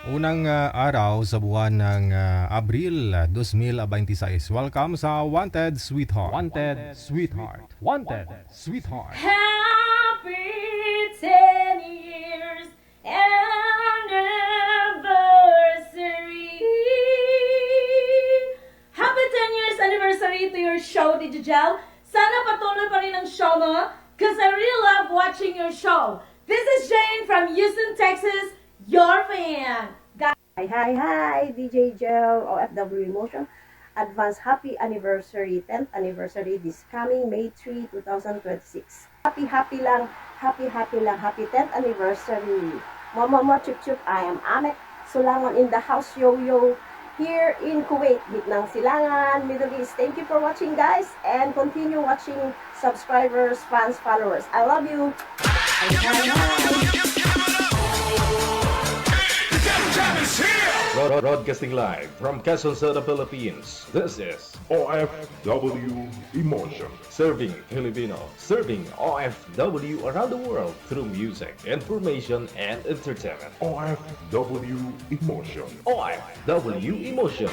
Unang araw sa buwan ng Abril 2026. Welcome sa Wanted Sweetheart. Wanted Sweetheart. Wanted Sweetheart. Happy 10 years anniversary. Happy 10 years anniversary to your show, DJ Jel. Sana patuloy pa rin ang show mo because I really love watching your show. This is Jane from Houston, Texas, your fan. Hi, DJ Gel, OFW Emotion. Advance happy anniversary, 10th anniversary this coming May 3, 2026. Happy lang, happy 10th anniversary. Mama, chup chup, I am Amek Sulangon in the house, yo here in Kuwait, Gitnang Silangan, Middle East. Thank you for watching, guys, and continue watching, subscribers, fans, followers. I love you. Hi. Broadcasting live from Quezon City, Philippines. This is OFW Emotion. Serving Filipino, serving OFW around the world through music, information, and entertainment. OFW Emotion. OFW Emotion.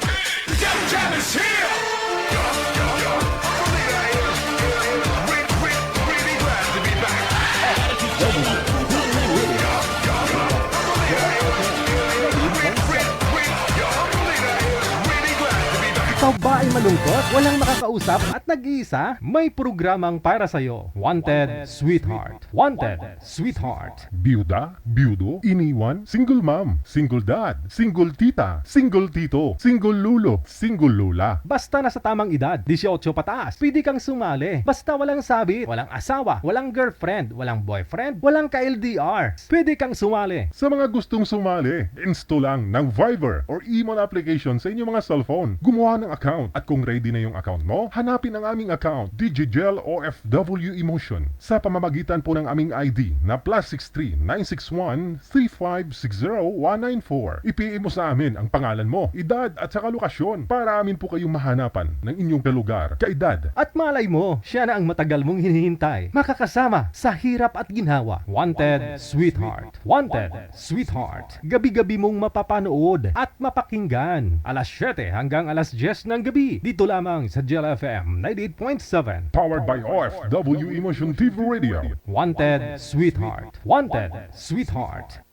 Ikaw ba ay malungkot, walang makakausap at nag-iisa? May programang para sa'yo. Wanted Sweetheart. Wanted Sweetheart. Byuda, byudo, iniwan, single mom, single dad, single tita, single tito, single lulo, single lula. Basta nasa tamang edad, 18 pataas, pwede kang sumali. Basta walang sabit, walang asawa, walang girlfriend, walang boyfriend, walang ka-LDR. Pwede kang sumali. Sa mga gustong sumali, install lang ng Viber or email application sa inyong mga cellphone. Gumawa ng account at kung ready na yung account mo, hanapin ang aming account, DJ Gel OFW Emotion, sa pamamagitan po ng aming ID na +63 961 3560 194. I-PM mo sa amin ang pangalan mo, edad at saka lokasyon para amin po kayong mahanapan ng inyong kalugar, kaedad. At malay mo, siya na ang matagal mong hinihintay. Makakasama sa hirap at ginhawa. Wanted Sweetheart. Wanted Sweetheart. Gabi-gabi mong mapapanood at mapakinggan. Alas 7 hanggang alas 10 ng gabi. Dito lamang sa Gel FM 98.7. Powered by OFW Emotion TV Radio. Wanted Sweetheart. Wanted Sweetheart.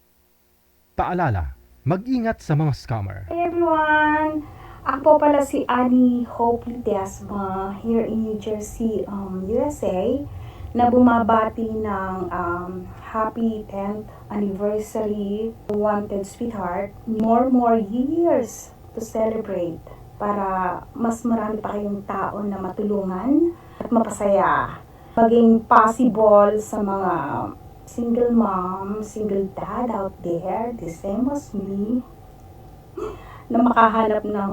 Paalala, mag-ingat sa mga scammer. Hey everyone! Ako pala si Annie Hope Ledesma here in New Jersey, USA, na bumabati ng happy 10th anniversary Wanted Sweetheart. More years to celebrate para mas marami pa kayong tao na matulungan at mapasaya. Maging possible sa mga single mom, single dad out there, the same as me, na makahanap ng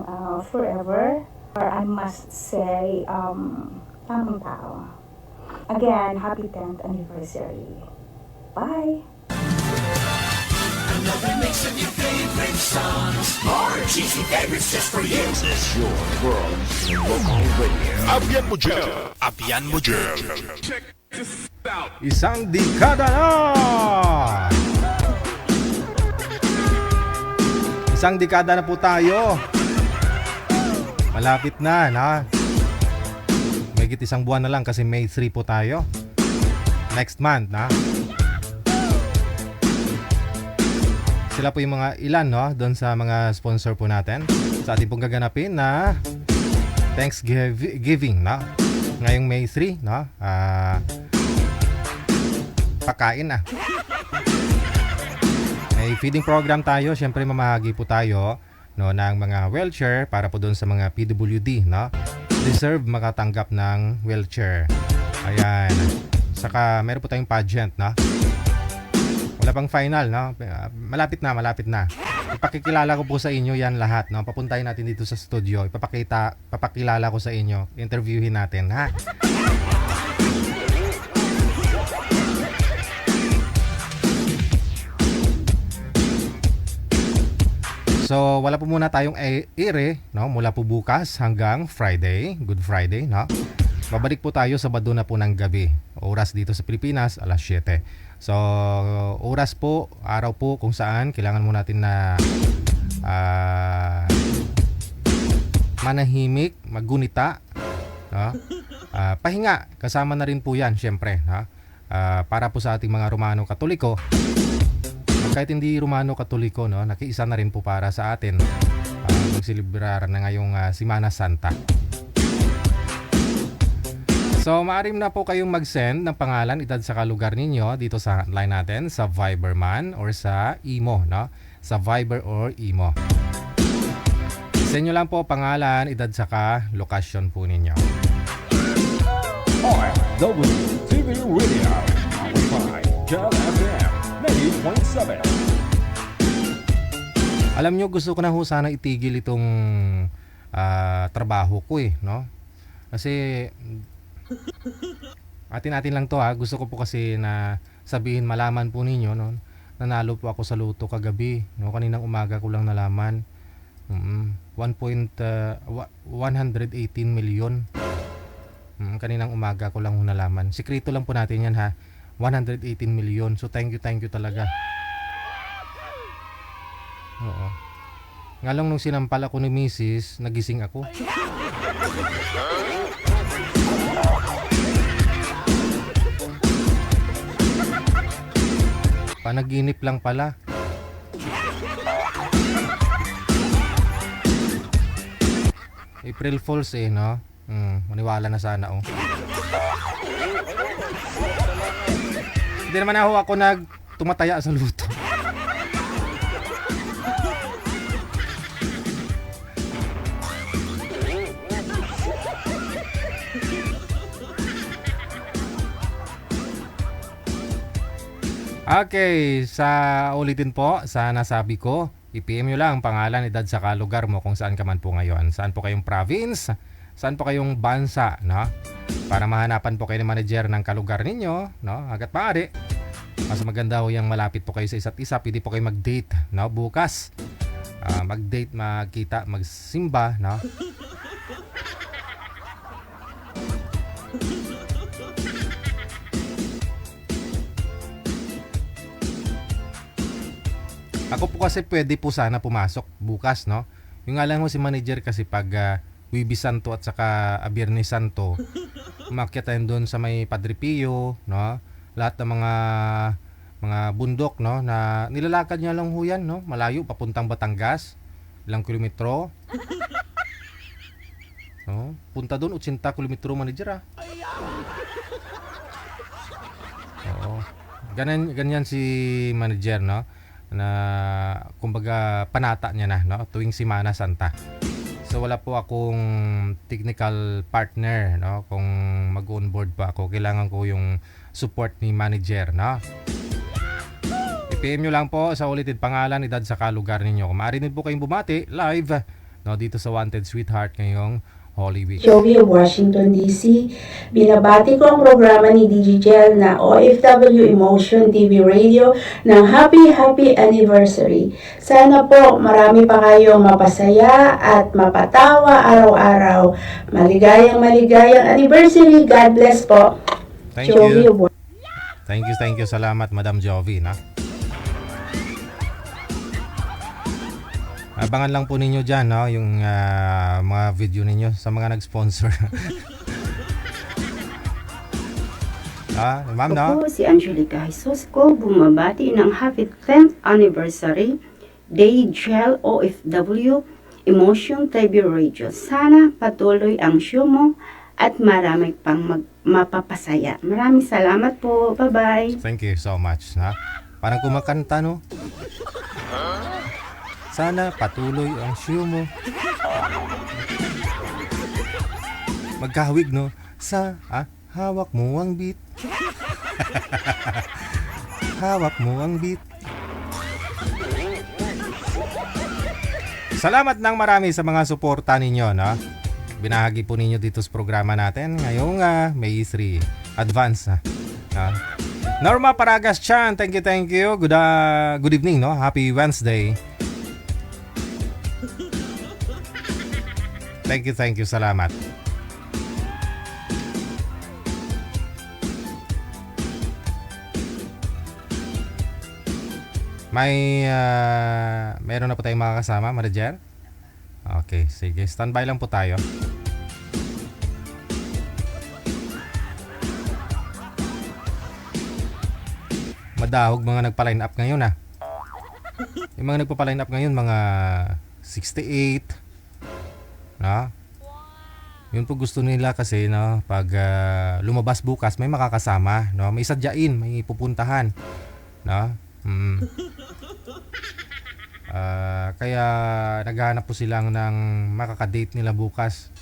forever, or I must say, tamang tao. Again, happy 10th anniversary. Bye! Another mix of your favorite songs. More cheesy favorites just for you. This is your world local radio. Abyan mo Gel. Abyan mo Gel. Isang dekada na! Isang dekada na po tayo. Malapit na, Mahigit isang buwan na lang kasi May 3 po tayo. Next month, Sila po yung mga ilan, doon sa mga sponsor po natin. Sa ating pong gaganapin na Thanksgiving, ngayong May 3, pakain na. May feeding program tayo. Siyempre mamahagi po tayo ng mga wheelchair para po doon sa mga PWD, deserve makatanggap ng wheelchair. Ayan. Saka meron po tayong pageant, Wala pang final, Malapit na. Ipakikilala ko po sa inyo yan lahat, Papuntahin natin dito sa studio. Papakilala ko sa inyo. Interviewin natin, So, wala po muna tayong ere, mula po bukas hanggang Friday, Good Friday, Babalik po tayo Sabado na po ng gabi. Oras dito sa Pilipinas, alas 7. So, oras po, araw po kung saan kailangan mo natin na manahimik, maggunita, no? Pahinga, kasama na rin po yan, syempre, no? Para po sa ating mga Romano Katoliko, kahit hindi Romano Katoliko, no, nakiisa na rin po para sa atin magsilibrar na ngayong Semana Santa. So, maaari na po kayong mag-send ng pangalan, edad sa lugar ninyo dito sa hotline natin sa Viber man or sa Imo, no? Sa Viber or Imo. Send nyo lang po pangalan, edad saka lokasyon po ninyo. OFW TV Radio, powered by Jel FM 90.7. Alam nyo, gusto ko na ho sana itigil itong trabaho ko no? Kasi atin-atin lang to gusto ko po kasi na sabihin, malaman po ninyo, no? Nanalo po ako sa loto kagabi, no? Kaninang umaga ko lang nalaman. 118 million. Kaninang umaga ko lang nalaman. Sikreto lang po natin yan 118 million. So thank you talaga. Oo. Nga lang nung sinampal ako ni Mrs., nagising ako. Panaginip lang pala. April Fools no? Maniwala na sana Hindi naman ako tumataya sa luto. Okay, ulitin po sa nasabi ko, i-PM nyo lang pangalan, edad saka lugar mo kung saan ka man po ngayon. Saan po kayong province, saan po kayong bansa, no? Para mahanapan po kayo ng manager ng kalugar ninyo, no? Hangga't maaari. Mas maganda ho yung malapit po kayo sa isa't isa. Pwede po kayo mag-date, no? Bukas. Mag-date, magkita, magsimba, no? Ako po kasi pwede po sana pumasok bukas, no? Yung nga lang ho si manager kasi pag Wibis Santo at saka Biyernes Santo, umakyat tayo doon sa may Padre Pio, no? Lahat ng mga bundok, no? Na nilalakad niya lang ho yan, no? Malayo, papuntang Batangas, ilang kilometro. No? Punta doon, 80 kilometro manager, Oo. Ganyan si manager, no? Na kumbaga panata niya na, no? Tuwing Semana Santa. So wala po akong technical partner, no? Kung mag-onboard pa ako, kailangan ko yung support ni manager, no? I-PM nyo lang po sa ulitin pangalan, edad saka lugar ninyo. Kung maaari din po kayong bumati live, no? Dito sa Wanted Sweetheart ngayong Holy Week. Jovi of Washington, D.C. Binabati ko ang programa ni DJ Jel na OFW Emotion TV Radio ng Happy Anniversary. Sana po marami pa kayong mapasaya at mapatawa araw-araw. Maligayang anniversary. God bless po. Thank Jovi you. of Thank you. Salamat, Madam Jovi, na. Abangan lang po ninyo dyan, no? Yung mga video ninyo sa mga nag-sponsor. Ma'am, no? Ako si Angelica Jesus ko, bumabati ng happy 10th anniversary Day Gel OFW Emotion TV Radio. Sana patuloy ang show mo at marami pang mapapasaya. Maraming salamat po. Bye-bye. Thank you so much, na. Parang kumakanta, no? Sana patuloy ang show mo. Magkahawig, no? Hawak mo ang beat. Hawak mo ang beat. Salamat ng marami sa mga suporta ninyo, no? Binahagi po ninyo dito sa programa natin ngayong May 3 advance, Norma Paragas Chan, thank you. Good evening, no? Happy Wednesday. Thank you. Salamat. Meron na po tayong mga kasama, manager? Okay, sige. Standby lang po tayo. Madahog mga nagpa-line up ngayon Yung mga nagpa-line up ngayon, mga 68. No? Yun po gusto nila kasi, no, pag lumabas bukas may makakasama, no, may sadyain, may pupuntahan, no. Kaya naghahanap po silang ng makaka-date nila bukas.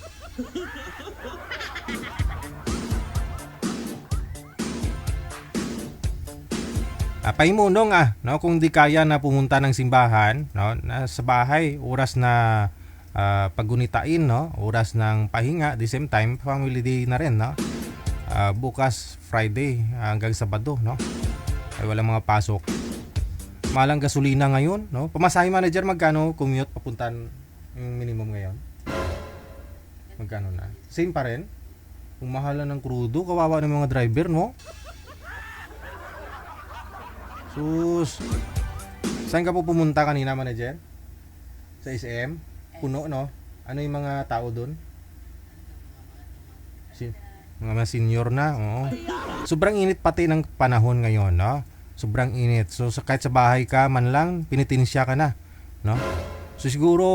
Pahimunong no, kung di kaya na pumunta ng simbahan, no, sa bahay, oras na paggunitain, no, oras ng pahinga, the same time family day na rin, no. Bukas Friday hanggang Sabado, no, ay walang mga pasok. Malang gasolina ngayon, no. Pamasahe manager, magkano commute papuntan yung minimum ngayon? Magkano na? Same pa rin? Kung mahal na ng krudo, kawawa ng mga driver, no. Sus. Saan ka po pumunta kanina, manager? Sa SM? Puno, no? Ano yung mga tao doon? Mga senior na, oo. Sobrang init pati ng panahon ngayon, no? Sobrang init. So kahit sa bahay ka man lang, pinitinsya ka na, no? So siguro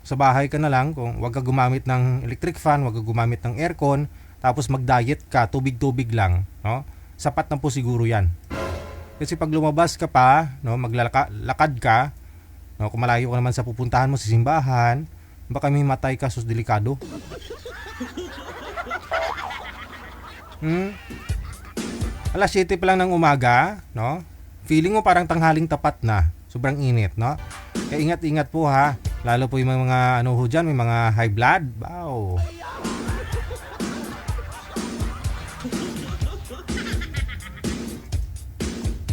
sa bahay ka na lang, kung wag ka gumamit ng electric fan, wag ka gumamit ng aircon, tapos mag-diet ka, tubig-tubig lang, no? Sapat na po siguro 'yan. Kasi pag lumabas ka pa, no, maglalakad ka, no, kung malayo ka naman sa pupuntahan mo sa simbahan, baka may matay ka, sus, delikado. Alas 7 pa lang ng umaga, no? Feeling mo parang tanghaling tapat na. Sobrang init, no? Kaya ingat-ingat po ha. Lalo po yung mga ano ho dyan, may mga high blood. Wow.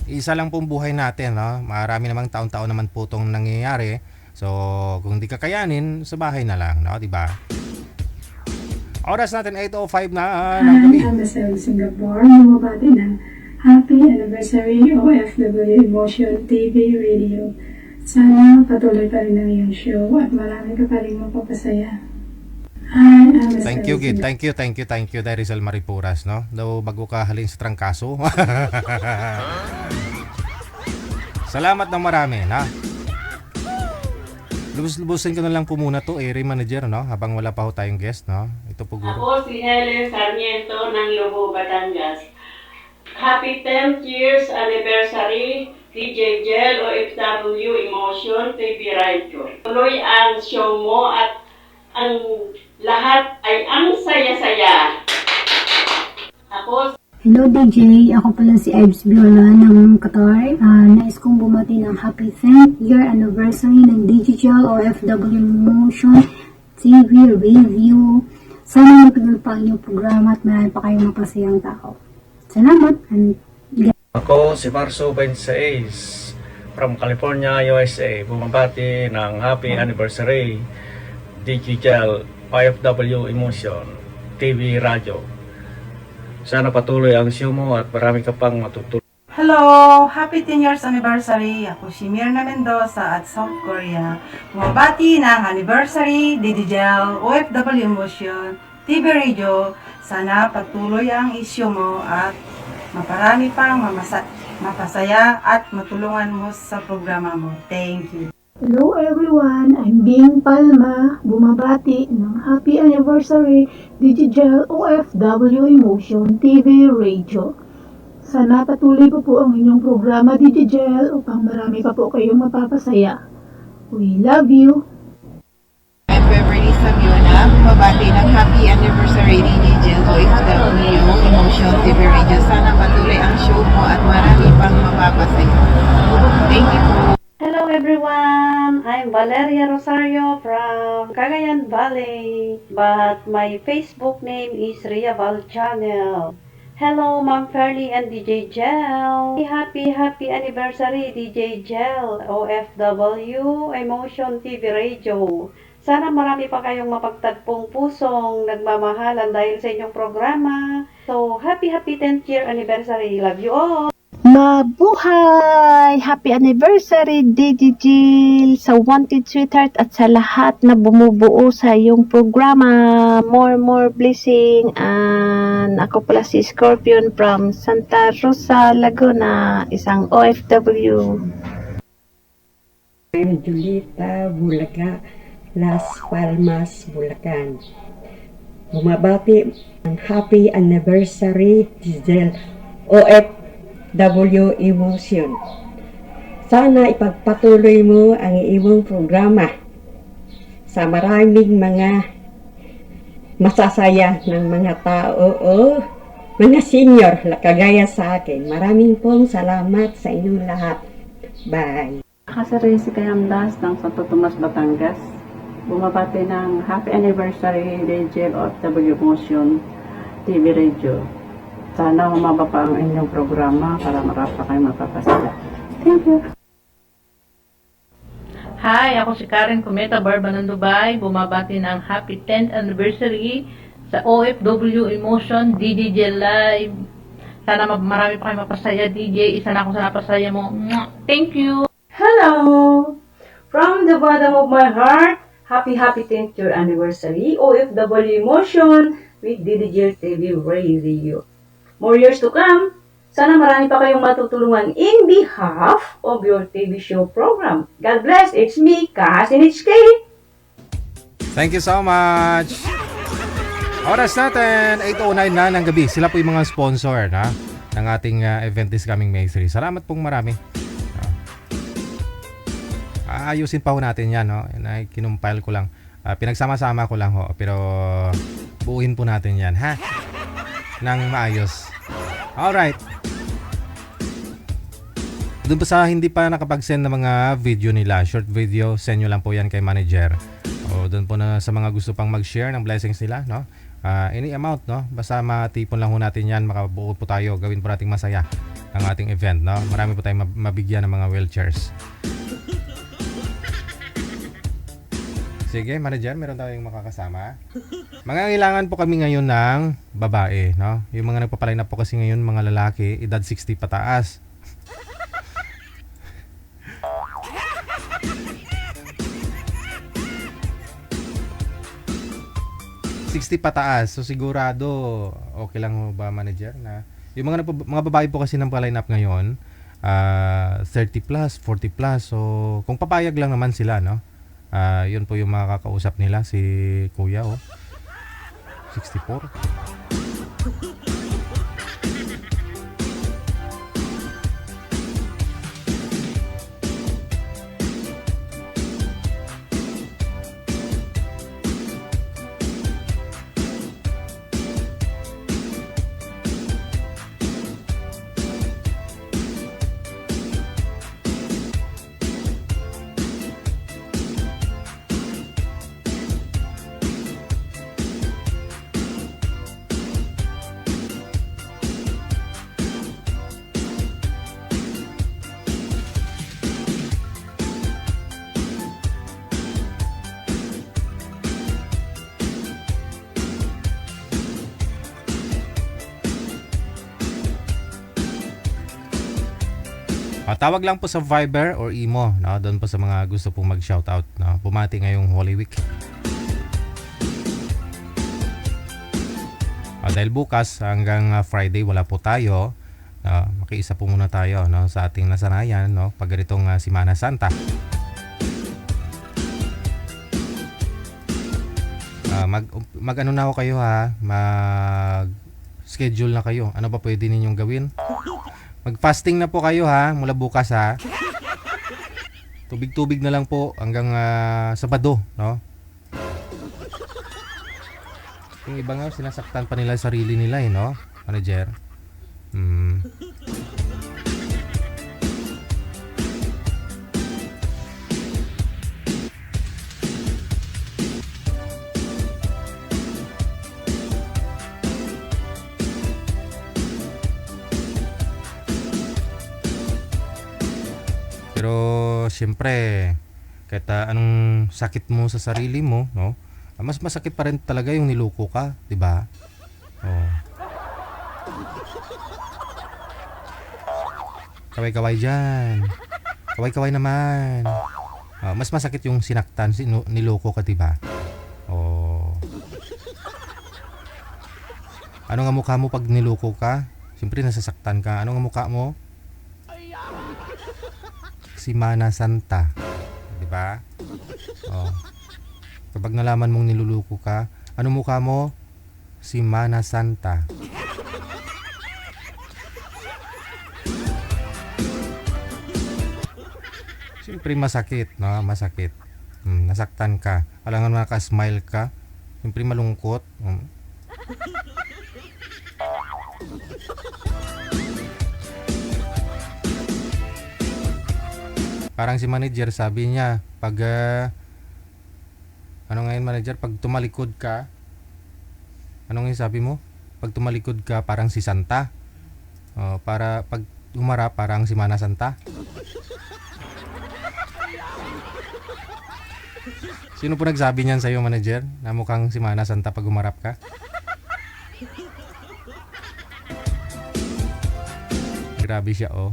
Isa lang pong buhay natin, no? Marami namang taon-taon naman po itong nangyayari. So, kung di kakayanin, sa bahay na lang, no? Diba? Oras natin 8:05 na ng gabi. Hi, I'm Marcel Singapore. Bumabati ng Happy Anniversary OFW Emotion TV Radio. Sana patuloy pa rin ang iyong show at marami ka pa rin mapapasaya. Hi, I'm Marcel Thank you, Gid. Singapore. Thank you, Rizal Maripuras, no? Daw bago ka halin sa trangkaso. Salamat ng marami, na. Lubos-lubusin ko na lang po muna to, area manager, no? Habang wala pa ho tayong guest, no? Ito po guro. Ako si Helen Sarmiento ng Lobo, Batangas. Happy 10th years anniversary, DJ Jel OFW Emotion TV Radio. Tuloy ang show mo at ang lahat ay ang saya-saya. Ako Hello DJ, ako pala si Ives Viola ng Qatar. Nais kong bumati ng happy 10th year anniversary ng Digital OFW Motion TV Review. Sana matuloy pa ang inyong programa at marami pa kayong mapasayang tao. Salamat! Ako si Marso Bensaez from California, USA. Bumabati ng happy anniversary Digital OFW Emotion TV Radio. Sana patuloy ang show mo at marami ka pang matutunan. Hello! Happy 10 years anniversary! Ako si Mirna Mendoza at South Korea. Bumabati ng anniversary Digital OFW Emotion TV Radio. Sana patuloy ang issue mo at maparami pang mapasaya at matulungan mo sa programa mo. Thank you! Hello everyone, I'm Bing Palma, bumabati ng happy anniversary Digital OFW Emotion TV Radio. Sana patuloy po ang inyong programa Digital upang marami pa po kayong mapapasaya. We love you! I'm Beverly Saviona, bumabati ng happy anniversary Digital OFW Emotion TV Radio. Sana patuloy ang show mo at marami pang mapapasaya. Thank you po! Hello everyone! I'm Valeria Rosario from Cagayan Valley, but my Facebook name is Ria Val Channel. Hello Ma'am Fairly and DJ Gel! Happy anniversary DJ Gel, OFW Emotion TV Radio. Sana marami pa kayong mapagtagpong pusong nagmamahalan dahil sa inyong programa. So, happy 10th year anniversary. Love you all! Mabuhay! Happy anniversary, Digigil! Sa Wanted Sweetheart at sa lahat na bumubuo sa iyong programa. More blessing. And ako pala si Scorpion from Santa Rosa, Laguna. Isang OFW. I'm Julita Bulaga, Las Palmas, Bulacan. Bumabati ang happy anniversary, Giselle OFW Emotion. Sana ipagpatuloy mo ang iyong programa sa maraming mga masasaya ng mga tao o mga senior kagaya sa akin. Maraming pong salamat sa inyong lahat. Bye! Kasari si Kayamdas ng Santo Tomas, Batangas. Bumabati ng happy anniversary DJ OFW Motion TV Radio. Sana humaba pa ang inyong programa para marami pa kayo mapapasaya. Thank you. Hi, ako si Karen Cometa Barba ng Dubai. Bumabati ng happy 10th anniversary sa OFW Emotion DJ Live. Sana marami pa kayo mapasaya, DJ. Isa na ako sa napasaya mo. Thank you. Hello! From the bottom of my heart, happy 10th year anniversary OFW Emotion with DDJ TV Radio. More years to come. Sana marami pa kayong matutulungan in behalf of your TV show program. God bless. It's me, Kahasin HK. Thank you so much. Oras natin, 8:09 na ng gabi. Sila po yung mga sponsor ng ating event this coming May 3. Salamat pong marami. Aayusin pa ho natin yan, no? Kinumpile ko lang. Pinagsama-sama ko lang ho. Pero buuin po natin yan, ha? Nang maayos. Alright. Doon pa sa hindi pa nakapag-send ng mga video nila, short video, send nyo lang po yan kay manager. O doon po na sa mga gusto pang mag-share ng blessings nila, no? Any amount, no? Basta matipon lang ho natin yan, makabuo po tayo, gawin po nating masaya ang ating event, no? Marami po tayong mabigyan ng mga wheelchairs. Sige, manager, meron tayong makakasama. Mangangailangan po kami ngayon ng babae, no? Yung mga nagpapaline up po kasi ngayon, mga lalaki, edad 60 pataas. So sigurado okay lang ho ba, manager, na yung mga babae po kasi ng pa-line up ngayon 30 plus, 40 plus. So kung papayag lang naman sila, no? Yun po yung makakausap nila, si Kuya 64. Tawag lang po sa Viber or Imo, no? Doon po sa mga gusto pong mag-shoutout, no? Bumati ngayong Holy Week. Dahil bukas hanggang Friday wala po tayo, makiisa po muna tayo, no? Sa ating nasanayan, no? Pag ganitong Semana Santa. Mag-ano na ako kayo, ha? Mag-schedule na kayo. Ano ba pwede ninyong gawin? Mag-fasting na po kayo, ha, mula bukas, ha. Tubig-tubig na lang po hanggang Sabado, no? Yung iba nga, sinasaktan pa nila sarili nila, no? Manager. Pero siyempre, kahit anong sakit mo sa sarili mo, no? Mas masakit pa rin talaga yung niloko ka, 'di ba? Oh. Kaway-kaway dyan. Kaway-kaway naman. Mas masakit yung sinaktan, niloko ka, diba? Oh. Ano nga mukha mo pag niloko ka? Siyempre nasasaktan ka. Ano nga mukha mo? Si Mana Santa. Diba? Oh. Kapag nalaman mong niluluko ka, ano mukha mo? Si Mana Santa. Siyempre masakit, no? Masakit. Nasaktan ka. Alangan nakasmile ka. Siyempre malungkot. Parang si manager, sabi niya, pag ano ngayon manager, pag tumalikod ka, ano ngayon sabi mo? Pag tumalikod ka, parang si Santa. Para pag humarap, parang si Mana Santa. Sino po nagsabi niyan sa'yo, manager? Na mukhang si Mana Santa pag humarap ka? Grabe siya, oh.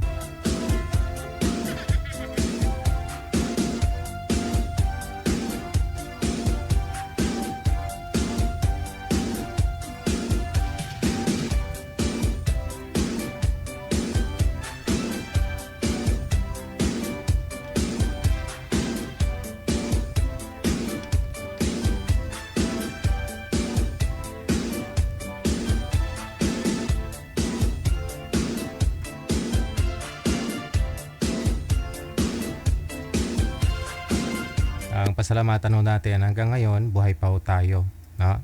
Ang pasalamatan ho natin hanggang ngayon, buhay pa ho tayo, no?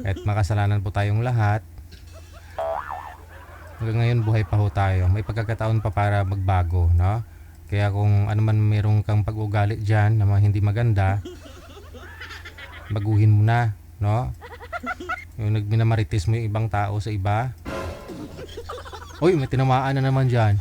At makasalanan po tayong lahat. Hanggang ngayon, buhay pa ho tayo. May pagkakataon pa para magbago, no? Kaya kung ano man mayroong kang pag-ugali dyan na hindi maganda, baguhin mo na, no? Yung nagminamarites mo yung ibang tao sa iba. Uy, may tinamaan na naman dyan.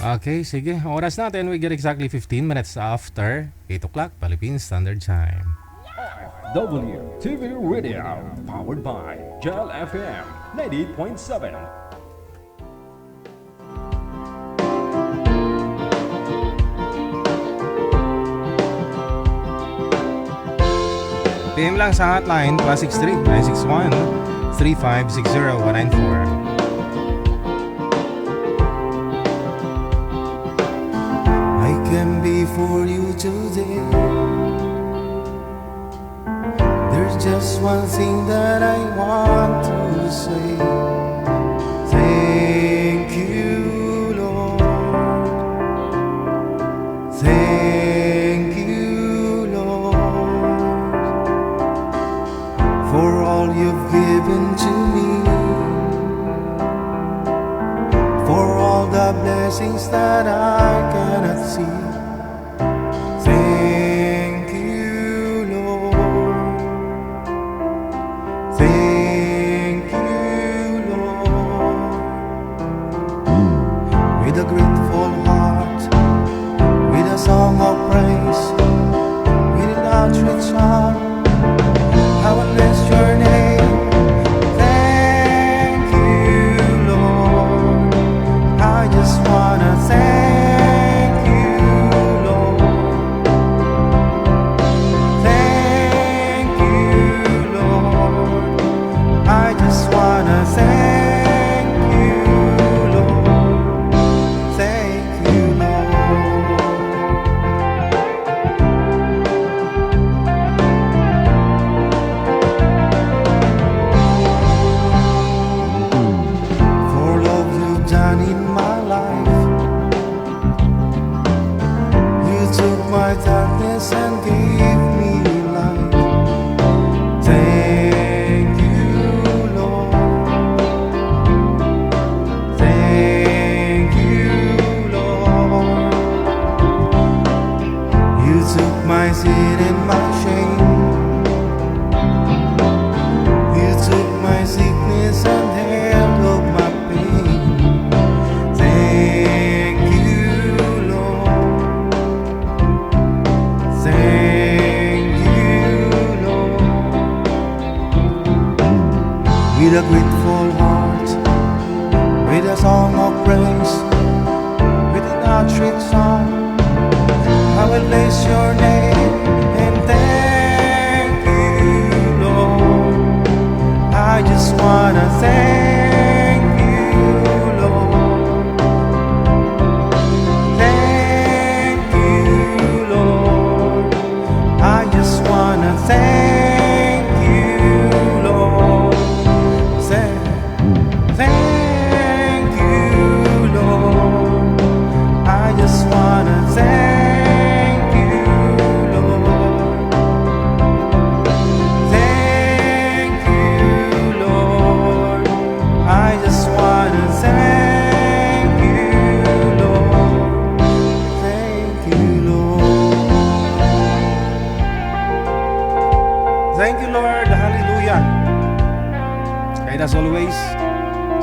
Okay, sige. Ang oras natin, we get exactly 15 minutes after 8 o'clock, Philippine Standard Time. WTV Radio, powered by Gel FM 90.7. PM lang sa hotline, +63 961 3560194. I can be for you today. There's just one thing that I want to say. Thank you, Lord. Thank you, Lord, for all you've given to me, for all the blessings that I cannot see. Thank you, Lord. Thank you, Lord. With a grateful heart, with a song of praise, with an outstretched arm, I will bless your name. Thank you, Lord. I just wanna thank you.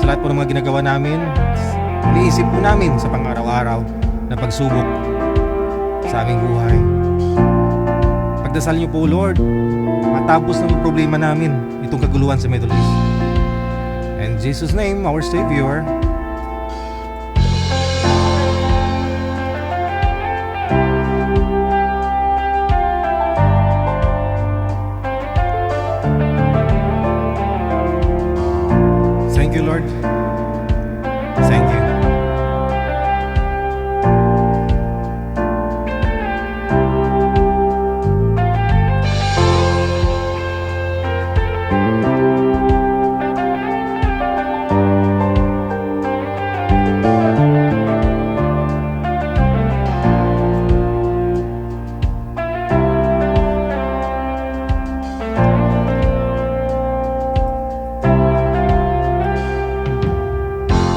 sa lahat po ng mga ginagawa namin. Iniisip po namin sa pang-araw-araw na pagsubok sa aming buhay. Pagdasal niyo po, Lord, matapos na yung problema namin, itong kaguluhan sa Middle East. In Jesus' name, our Savior. Thank you, Lord. Thank you.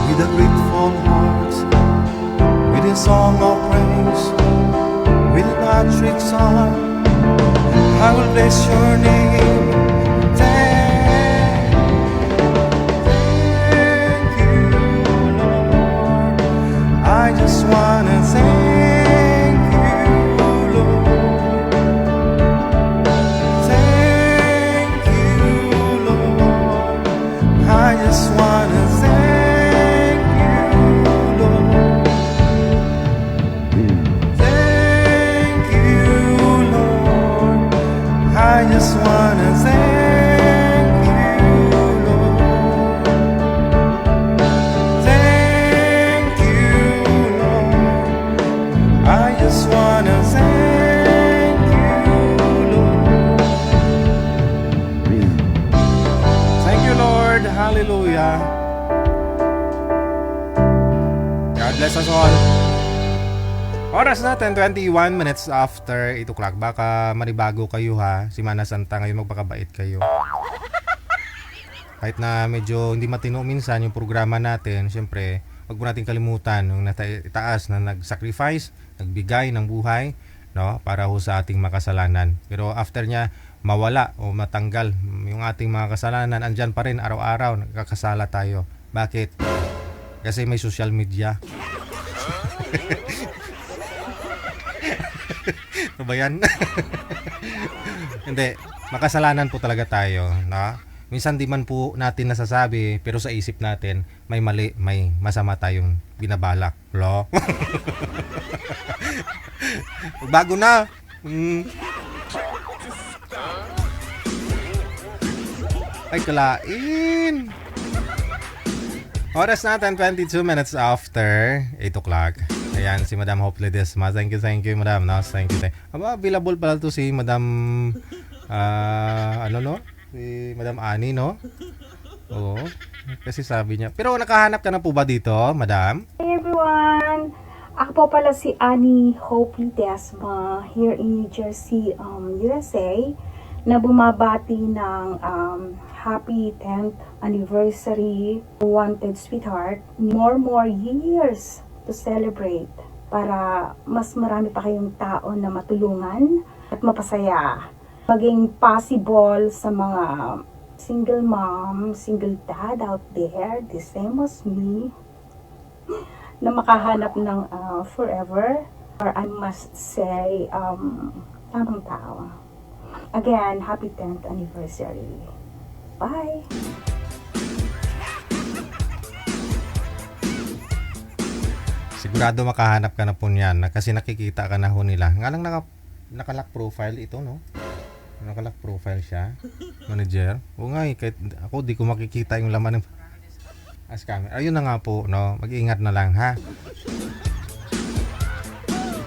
With a grateful heart, with a song of praise, with an outstretched song, I will bless your name. Thank you, Lord. I just wanna thank you, Lord. Thank you, Lord. I just wanna thank I just wanna thank you, Lord. Thank you, Lord. I just wanna thank you, Lord. Thank you, Lord. Hallelujah. God bless us all. Oras natin, 21 minutes after 8 o'clock. Baka maribago kayo ha. Si Mana Santa ngayon, magpakabait kayo. Kahit na medyo hindi matino minsan yung programa natin, syempre, wag mo natin kalimutan yung itaas na nag-sacrifice, nagbigay ng buhay, no, para ho sa ating makasalanan. Pero after niya, mawala o matanggal yung ating mga kasalanan, andyan pa rin araw-araw, nagkakasala tayo. Bakit? Kasi may social media. Ano ba yan? Hindi, makasalanan po talaga tayo, no? Minsan di man po natin nasasabi, pero sa isip natin may mali, may masama tayong binabalak, lo. Bago na. Ay, kalain. Oras natin, 22 minutes after 8 o'clock. Ayan, si Madam Hope Ledesma. Thank you, Madam. No? Thank you. Aba, available pala to si Madam, si Madam Annie, no? Oo. Kasi sabi niya. Pero nakahanap ka na po ba dito, Madam? Hey everyone! Ako po pala si Annie Hope Ledesma here in New Jersey, USA, na bumabati ng happy 10th anniversary, wanted sweetheart. More years to celebrate para mas marami pa kayong tao na matulungan at mapasaya. Maging possible sa mga single mom, single dad out there, the same as me, na makahanap ng forever, or I must say, tamang tao. Again, happy 10th anniversary. Bye! Sigurado makahanap ka na po niyan kasi nakikita ka na ho nila. Nga lang naka-lock profile ito, no? Naka-lock profile siya. Manager. O nga kahit ako di ko makikita yung laman ng scammer. Ayun na nga po, no? Mag-iingat na lang, ha?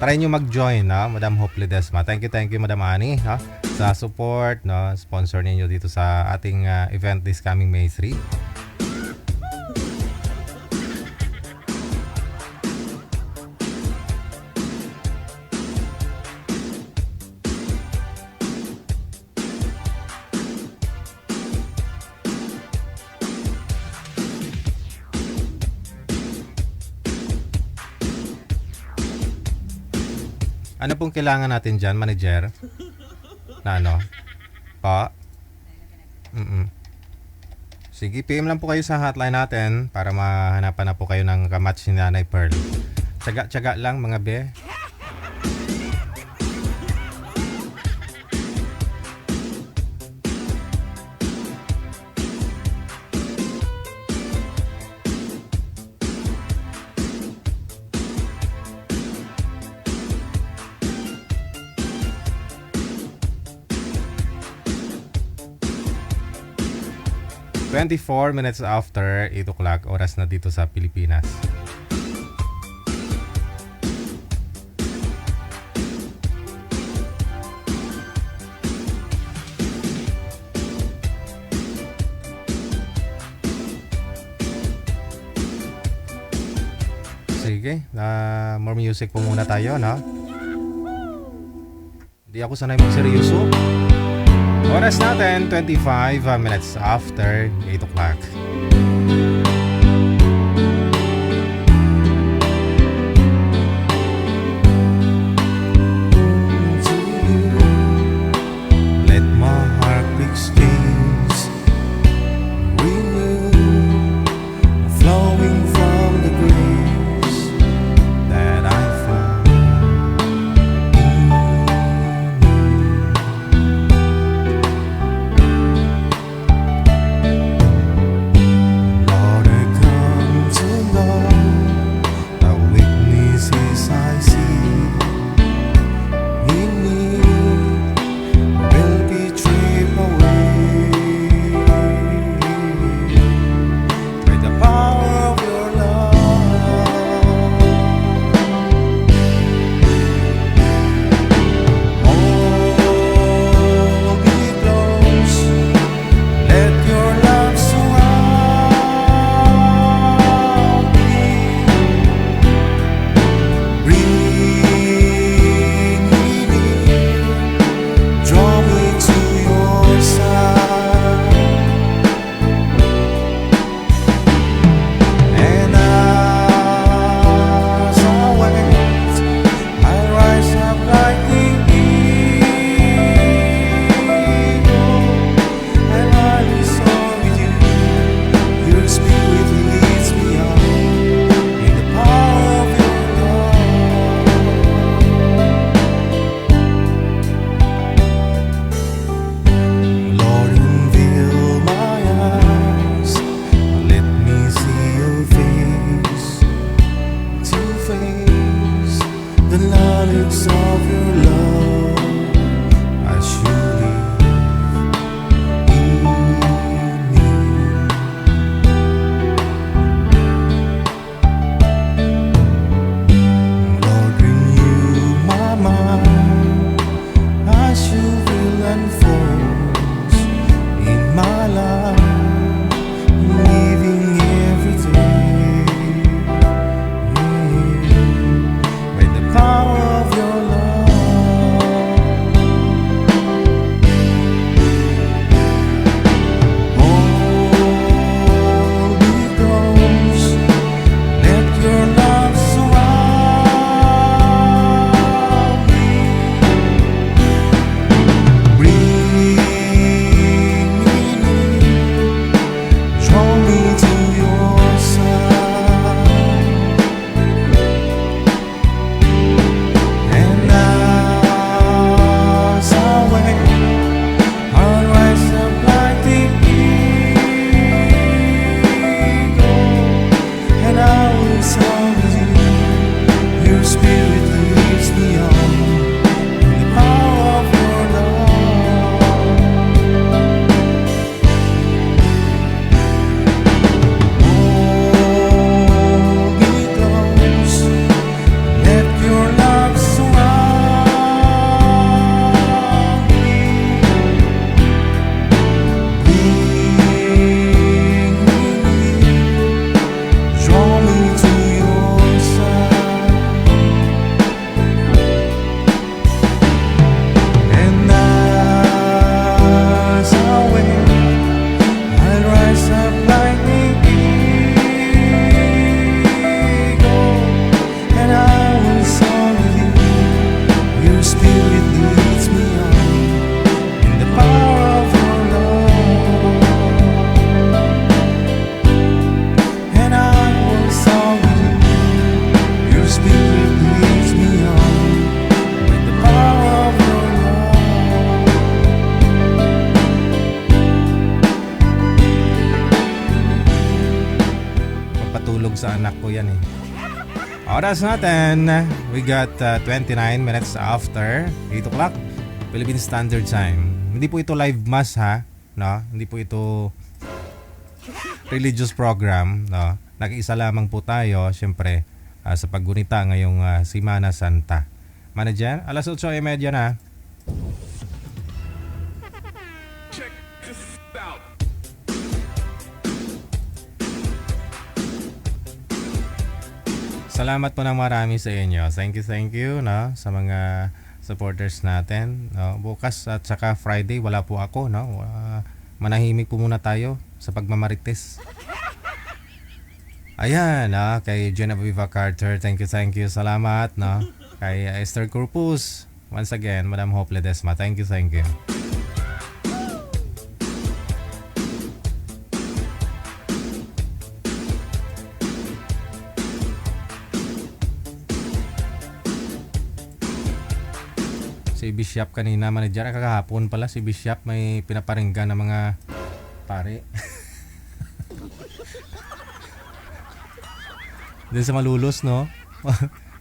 Try nyo mag-join, no? Madam Hope Ledesma. Thank you, Madam Annie, no? Sa support, no? Sponsor ninyo dito sa ating event this coming May 3. Ano pong kailangan natin dyan, manager? Na ano? Pa? Sige, PM lang po kayo sa hotline natin para mahanapan na po kayo ng kamatch ni Nanay Pearl. Tsaga-tsaga lang mga be. ...24 minutes after 8 o'clock, oras na dito sa Pilipinas. Sige, more music po muna tayo, no? Hindi ako sanay magseryoso. Oras natin, 25 minutes after 8 o'clock. Let my heart exchange renew, flowing from the grace that I found. Pampatulog sa anak ko yan eh. Oras natin, we got 29 minutes after 8 o'clock Philippine Standard Time. Hindi po ito live mass ha, no? Hindi po ito religious program, no? Nag-iisa lamang po tayo, syempre, sa paggunita ngayong Semana Santa. Manager, alas 8:30 na. Salamat po ng marami sa inyo. Thank you, no, sa mga supporters natin. No, bukas at saka Friday wala po ako, no. Manahimik po muna tayo sa pagmamarites. Ayan, kay Genevieve Carter. Thank you. Salamat, no. Kay Esther Corpus. Once again, Madam Hope Ledesma. Thank you. Si Bishop kanina, manager, kakahapon pala si Bishop may pinaparinggan ng mga pare. Din sa Malulos, no?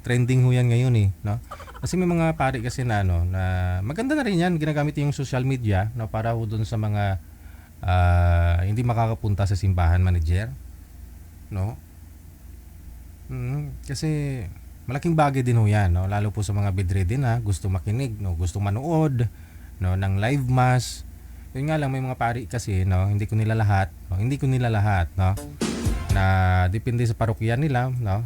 Trending ho yan ngayon eh, no? Kasi may mga pare kasi na ano, na maganda na rin yan, ginagamit yung social media, no, para ho doon sa mga hindi makakapunta sa simbahan, manager, no? Kasi malaking bagay din ho yan, no? Lalo po sa mga bedridden na gusto makinig, no? Gusto manood, no, ng live mass. Yun nga lang, may mga pari kasi, no? Hindi ko nila lahat, no? Na depende sa parokya nila, no?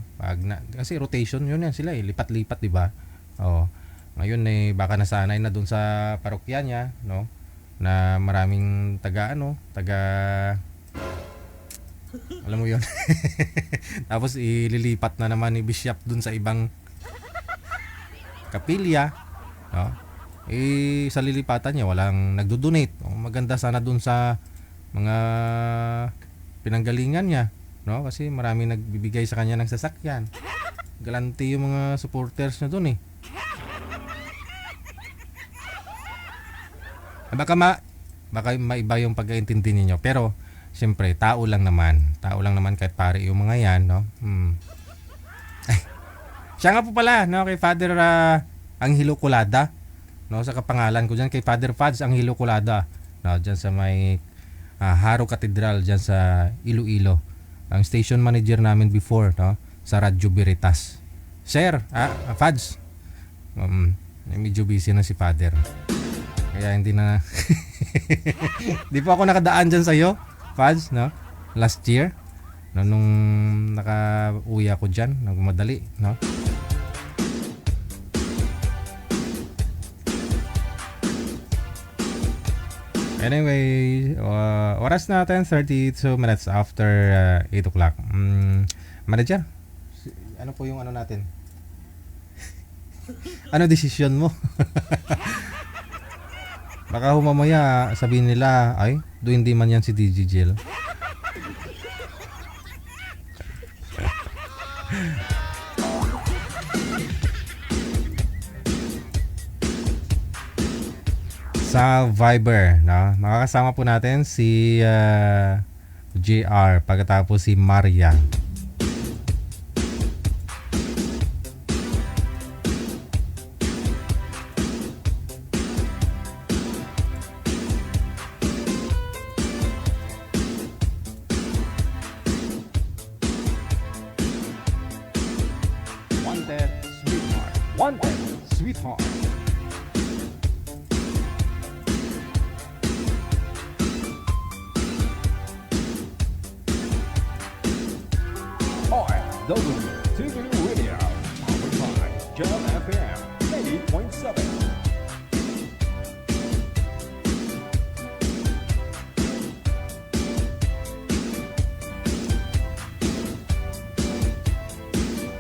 Kasi rotation yun yan sila eh, lipat-lipat, di ba? Oh. Ngayon eh baka nasanay na doon sa parokya niya, no? Na maraming taga alam mo yun. Tapos ililipat na naman ni Bishop dun sa ibang kapilya, no? Sa lilipatan niya walang nagdo-donate. Maganda sana dun sa mga pinanggalingan niya, no? Kasi marami nagbibigay sa kanya ng sasakyan. Galante yung mga supporters niya dun eh. Baka maiba yung pagkaintindi niyo, pero siyempre, tao lang naman kahit pare yung mga yan, no? Ay, siya nga po pala, no, kay Father Angelo Colada, no, sa kapangalan ko dyan, kay Father Fads Angelo Colada, no, dyan sa may Haro Cathedral, dyan sa Iloilo. Ang station manager namin before, no, sa Radyo Veritas. Sir, Fads, medyo busy na si Father. Kaya hindi na, di po ako nakadaan dyan sa'yo, Fads, no? Last year, no, nung naka-uwi ako dyan, nagmadali, no? Anyway, oras natin 32 minutes after 8 o'clock. Manager, ano po yung ano natin? Ano decision mo? Baka humamaya sabihin nila, ay, hindi man yan si DJ Jill. Sa Viber, no? Makakasama po natin si JR, pagkatapos si Maria. Wanted, sweetheart. RFW TV Radio, powered by Jam FM 80.7.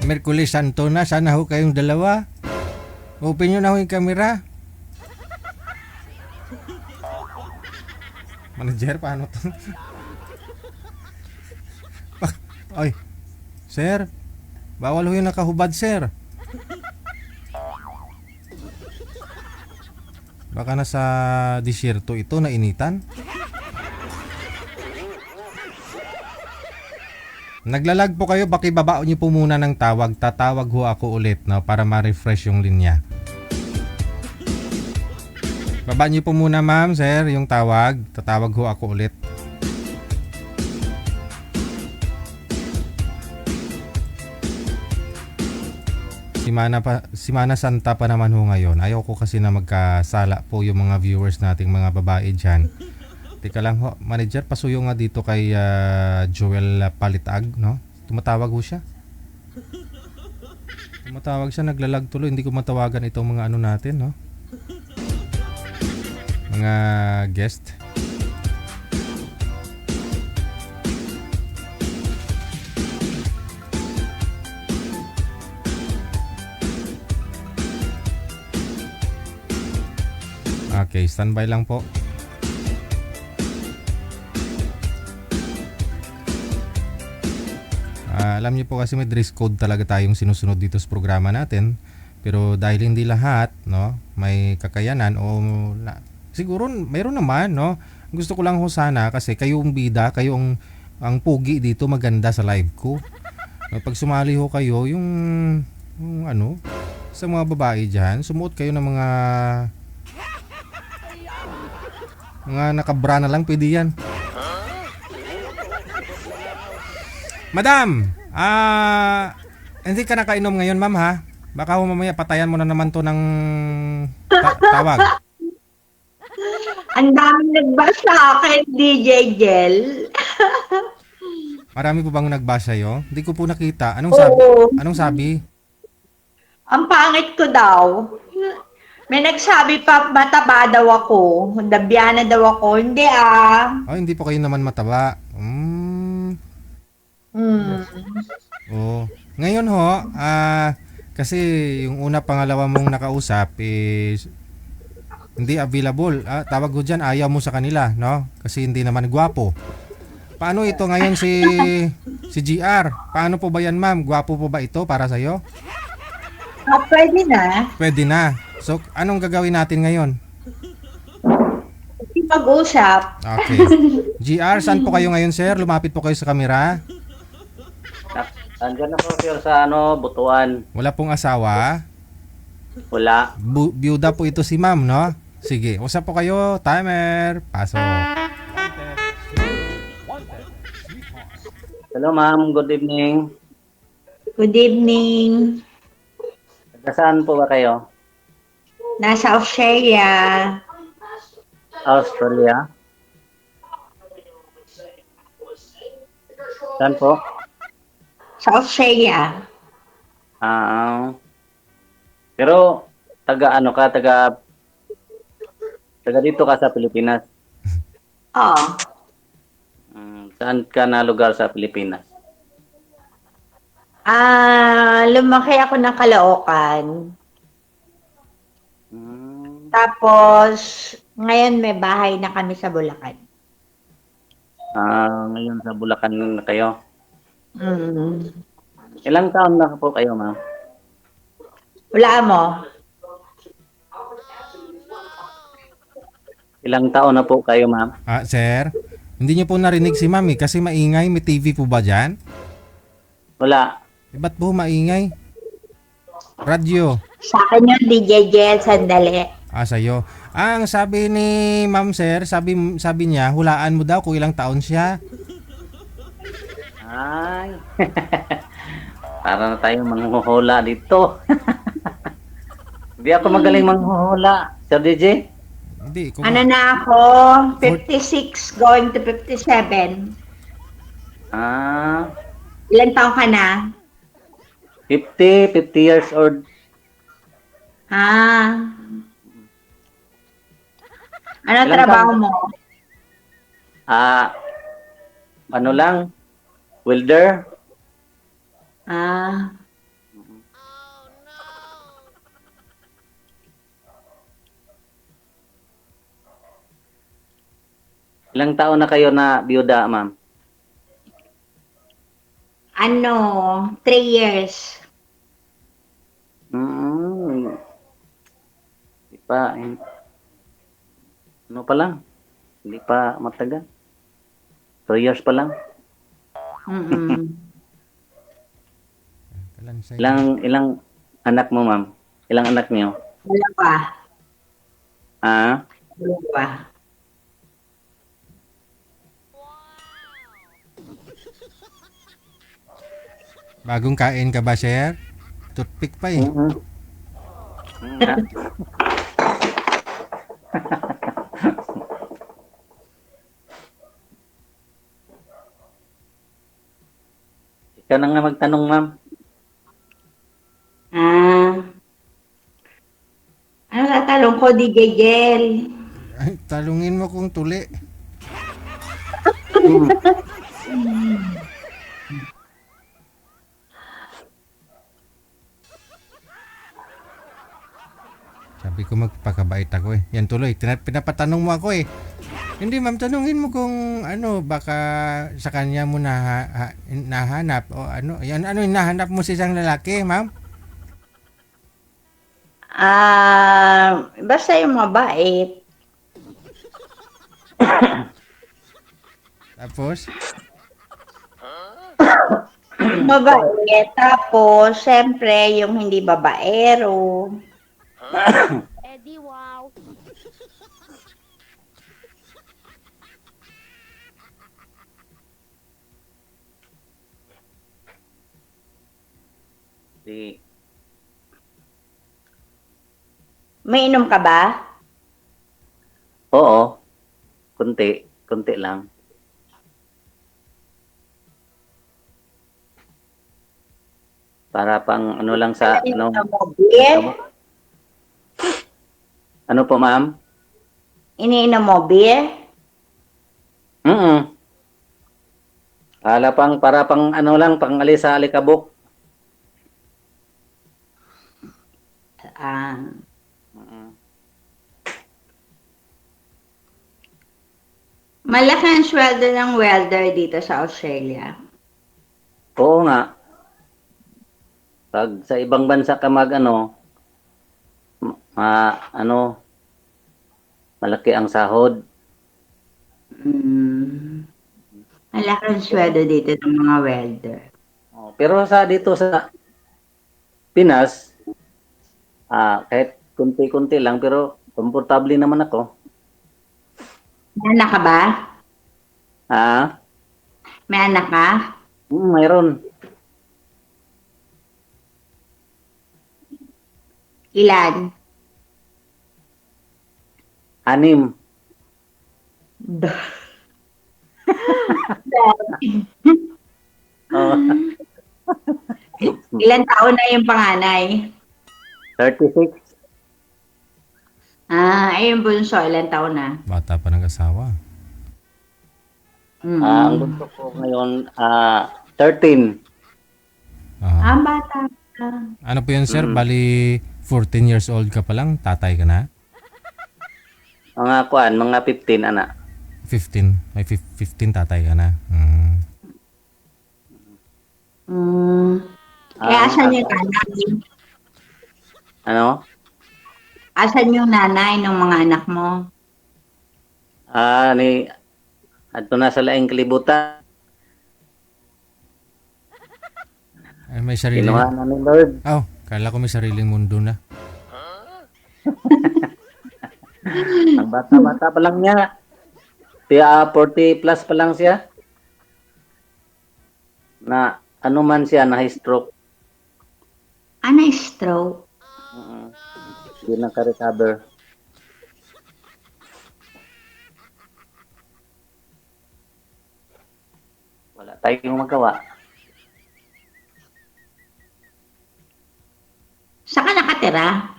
Merkulis Santo na, sana ho kayong dalawa. Open nyo na ho yung camera. Manager, paano to? Ay, sir, bawal ho yung nakahubad, sir. Baka nasa disyerto ito na initan. Naglalag po kayo, bakibaba niyo po muna ng tawag. Tatawag ho ako ulit, no, para ma-refresh yung linya. Baba niyo po muna, ma'am, sir, yung tawag. Tatawag ho ako ulit. Simana Santa pa naman ho ngayon. Ayaw ko kasi na magkasala po yung mga viewers nating mga babae dyan. Teka lang ho, manager, pasuyo nga dito kay Joel Palitag, no? Tumatawag ho siya. Tumatawag siya, naglalag tuloy. Hindi ko matawagan itong mga ano natin, no? Mga guest. Okay, standby lang po. Alam niyo po kasi may dress code talaga tayong sinusunod dito sa programa natin. Pero dahil hindi lahat, no, may kakayanan o siguro mayroon naman, no. Gusto ko lang ho sana kasi kayong bida, kayong ang pugi dito, maganda sa live ko. Pag sumali ho kayo, yung ano, sa mga babae diyan, sumuot kayo ng mga nakabra na lang, pwede yan. Madam, hindi ka nakainom ngayon, ma'am, ha? Baka mamaya patayan mo na naman to ng tawag. Ang daming nagbasa akin, DJ Jel. Marami po bang nagbasa sa'yo? Hindi ko po nakita. Anong sabi? Anong sabi? Ang pangit ko daw. May nagsabi pa, mataba daw ako. Dabyana daw ako. Hindi Hindi po kayo naman mataba. Oh. Ngayon ho, kasi yung una pangalawa mong nakausap is hindi available. Tawag ko dyan, ayaw mo sa kanila, no? Kasi hindi naman gwapo. Paano ito ngayon si GR? Paano po ba yan, ma'am? Gwapo po ba ito para sa'yo? Pwede na. Pwede na. So, anong gagawin natin ngayon? Pag-usap. Okay. GR, saan po kayo ngayon, sir? Lumapit po kayo sa kamera. Andyan na po sir sa Butuan. Wala pong asawa? Wala. Byuda po ito si ma'am, no? Sige, usap po kayo. Timer. Paso. Hello ma'am, good evening. Good evening. Saan po ba kayo? Nasa Australia. Australia? Saan po? Sa Australia. Pero taga dito ka sa Pilipinas? Oo. Saan ka na lugar sa Pilipinas? Lumaki ako ng Caloocan. Tapos, ngayon may bahay na kami sa Bulacan. Ngayon sa Bulacan na kayo? Mm. Ilang taon na po kayo, ma'am? Wala mo? Ilang taon na po kayo, ma'am? Sir, hindi niyo po narinig si ma'am kasi maingay. May TV po ba dyan? Wala. Ba't po maingay? Radyo. Sa akin yun, DJ Jel, sandali. Sa'yo. Ang sabi ni ma'am, sir, sabi niya, hulaan mo daw kung ilang taon siya. Ay. Para na tayo manghuhula dito. Hindi ako magaling manghuhula. Sir DJ? Hindi. Ano na ako? 56 going to 57. Ilan taon ka na? 50 years old. Ano trabaho mo? Ano lang? Welder? Ilang taon na kayo na biyuda, ma'am? 3 years. Hindi pa, ano pa lang? Hindi pa matagal. 2 years pa lang. Sa Ilang anak mo, ma'am? Ilang anak niyo? Dalawa. Ah? Dalawa. Bagong kain ka ba, sir? Toothpick pa eh. Ikaw na nga magtanong, ma'am. Ano tatalong ko, DJ Jel? Ay, talungin mo kung tuli. Sabi ko magpakabait ako eh. Yan tuloy, pinapatanong mo ako eh. Hindi ma'am, tanungin mo kung ano, baka sa kanya mo nahanap o ano. Yan, ano yung nahanap mo sa isang lalaki, ma'am? Basta yung mabait. Tapos? Mabait. Tapos, syempre, yung hindi babaero. Eddie, wow. Di, May inom ka ba? oo. Kunti lang. Para pang ano lang sa ano. Ano po, ma'am? Iniinom mo beer? Para pang ano lang, pang alis sa alikabok. Malaki ang sweldo ng welder dito sa Australia. Oo nga. Pag sa ibang bansa ka mag ano, malaki ang sahod. Malaki ang sweldo dito ng mga welder. Pero dito sa Pinas, kahit kunti-kunti lang, pero komportable naman ako. May anak ka ba? May anak ka? Mayroon. Ilan? 6. Ilan taon na yung panganay? 36. Ayun bunso, ilan taon na? Bata pa ng asawa. Ang bunso ko ngayon, 13. Bata ka. Ano po yun, sir? Bali, 14 years old ka pa lang, tatay ka na? Mga 15, anak. 15. May 15 tatay ka na. Asan yung nanay? Ano? Asan yung nanay ng mga anak mo? Ato na sa laing kalibutan. Ay, may sariling... Kinuha na ni Lord. Kala ko may sariling mundo na. Ang bata-bata pa lang niya. 40 plus pa lang siya. Na ano man siya, na stroke. Stroke? Hindi naka-recover. Wala tayong magawa. Saan ka nakatira?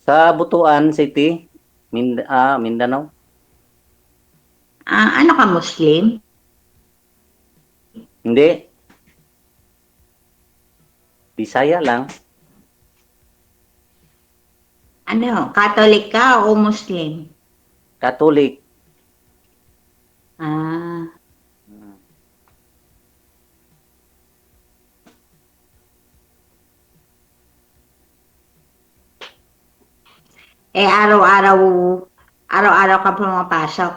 Sa Butuan City, Mindanao. Ano ka, Muslim? Hindi. Bisaya lang. Ano, Catholic ka o Muslim? Catholic. Araw-araw ka pumapasok.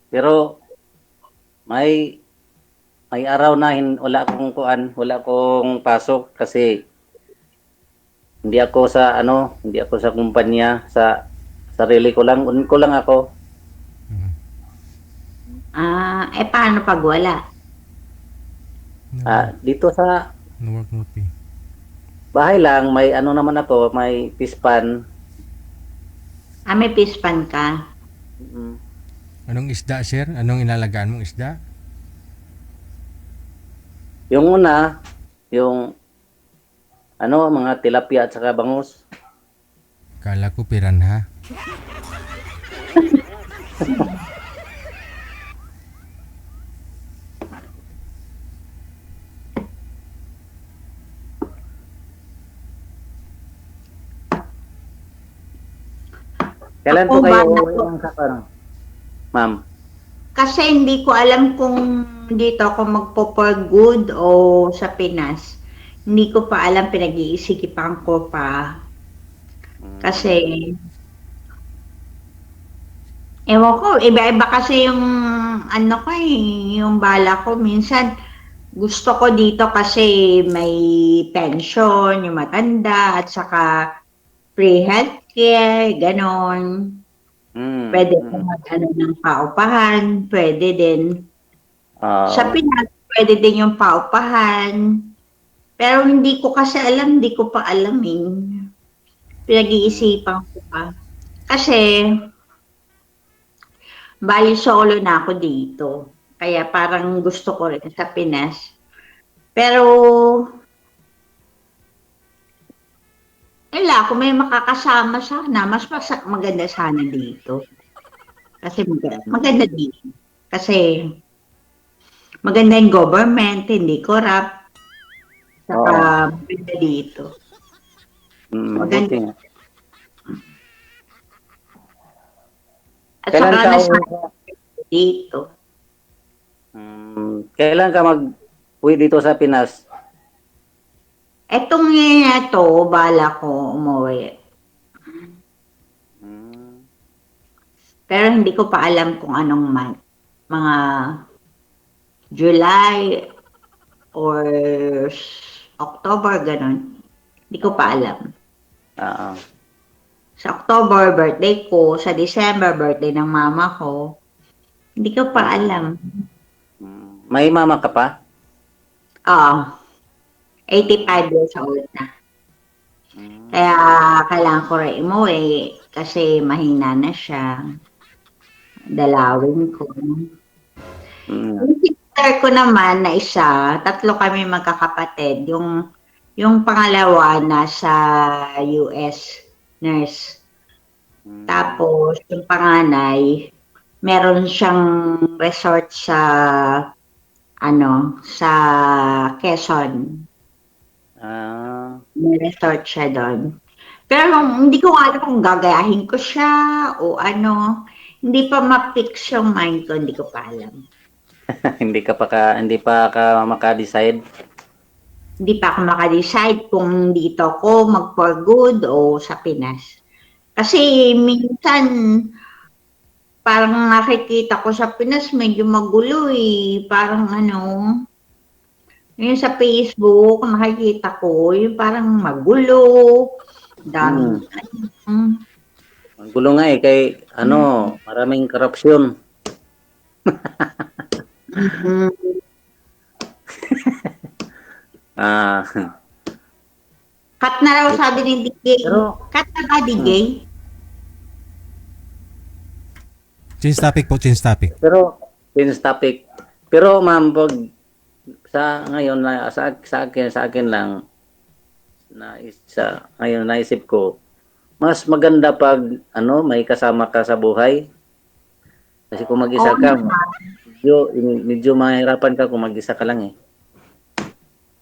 Pero may may araw na wala akong kuan, wala akong pasok kasi hindi ako sa kumpanya, sa sarili ko lang, ko lang ako. Paano pag wala? Dito sa No work, no pay. bahay lang, may naman ako, may pispan. May pispan ka? Anong isda, sir? Anong inalagaan mong isda? Yung una, yung mga tilapia at saka bangus. Kala ko piranha. Kailan po kayo ma'am? Kasi hindi ko alam kung dito ako magpo-for good o sa Pinas. Hindi ko pa alam, pinag-iisipan ko pa. Kasi, ewan ko, iba-iba kasi yung yung bala ko. Minsan, gusto ko dito kasi may pension, yung matanda, at saka free healthcare, ganon. Pwede ko ng paupahan, pwede din. Sa Pinas, pwede din yung paupahan. Pero hindi ko kasi alam, hindi ko pa alamin. Pinag-iisipan ko pa. Kasi, bali solo na ako dito. Kaya parang gusto ko rin sa Pinas. Pero, kung may makakasama sana, mas maganda sana dito. Kasi maganda dito. Kasi, maganda yung government, hindi corrupt. Saka maganda dito. Maganda. At saka dito. Kailan ka mag-uwi dito sa Pinas? Etong bala ko umuwi. Pero hindi ko pa alam kung anong month. Mga July or October, ganun. Hindi ko pa alam. Sa October, birthday ko. Sa December, birthday ng mama ko. Hindi ko pa alam. May mama ka pa? 85 years old na. Kaya kailangan ko rin umuwi kasi mahina na siya. Dalawin ko. Yung sister ko naman na isa, 3 kami magkakapatid. Yung pangalawa nasa US, nurse. Tapos yung panganay, meron siyang resort sa sa Quezon. May resort siya doon. Pero hindi ko alam kung gagayahin ko siya o ano. Hindi pa ma-fix yung mind ko, hindi ko pa alam. hindi pa ka maka-decide? Hindi pa ako maka-decide kung dito ako mag-for good o sa Pinas. Kasi minsan, parang nakikita ko sa Pinas, medyo magulo eh. Parang yung sa Facebook, nakikita ko, yung parang magulo. Dami. Ang gulo nga kay maraming korupsyon. Cut na raw sabi ni DJ. Cut na ba, DJ? Change topic po, change topic. Change topic. Pero ma'am, pag sa ngayon sa akin lang ngayon naisip ko, mas maganda pag may kasama ka sa buhay. Kasi kung mag-isa ka, medyo mahirapan ka kung mag-isa ka lang eh.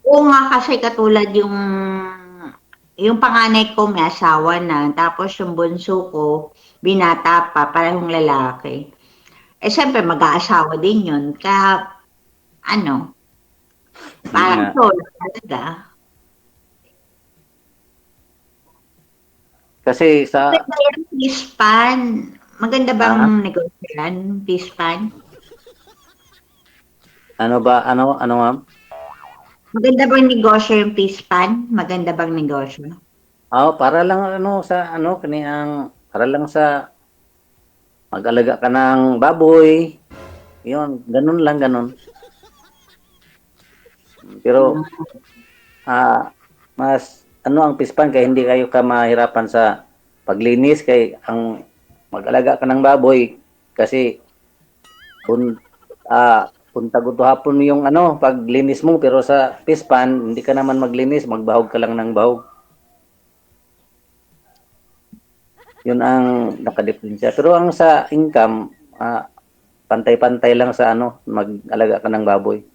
Oo nga, kasi katulad yung panganay ko may asawa na, tapos yung bunso ko binata pa, parehong lalaki. Siyempre mag-aasawa din yun. Kaya parang solo talaga. Kasi sa Pispan, maganda bang negosyo yan? Pispan? Ano ba? Ano ma'am? Maganda bang negosyo yung fish pan? Maganda bang negosyo? Para lang sa kaniyang para lang sa mag-alaga ka ng baboy. 'Yon, ganun lang ganun. Pero mas ang pispan kay hindi kayo ka mahirapan sa paglinis kay ang mag-alaga ka ng baboy kasi punta gusto hapon yung paglinis mo pero sa pispan hindi ka naman maglinis, magbahog ka lang ng bahog. Yun ang nakadiferensya. Pero ang sa income, pantay-pantay lang sa mag-alaga ka ng baboy.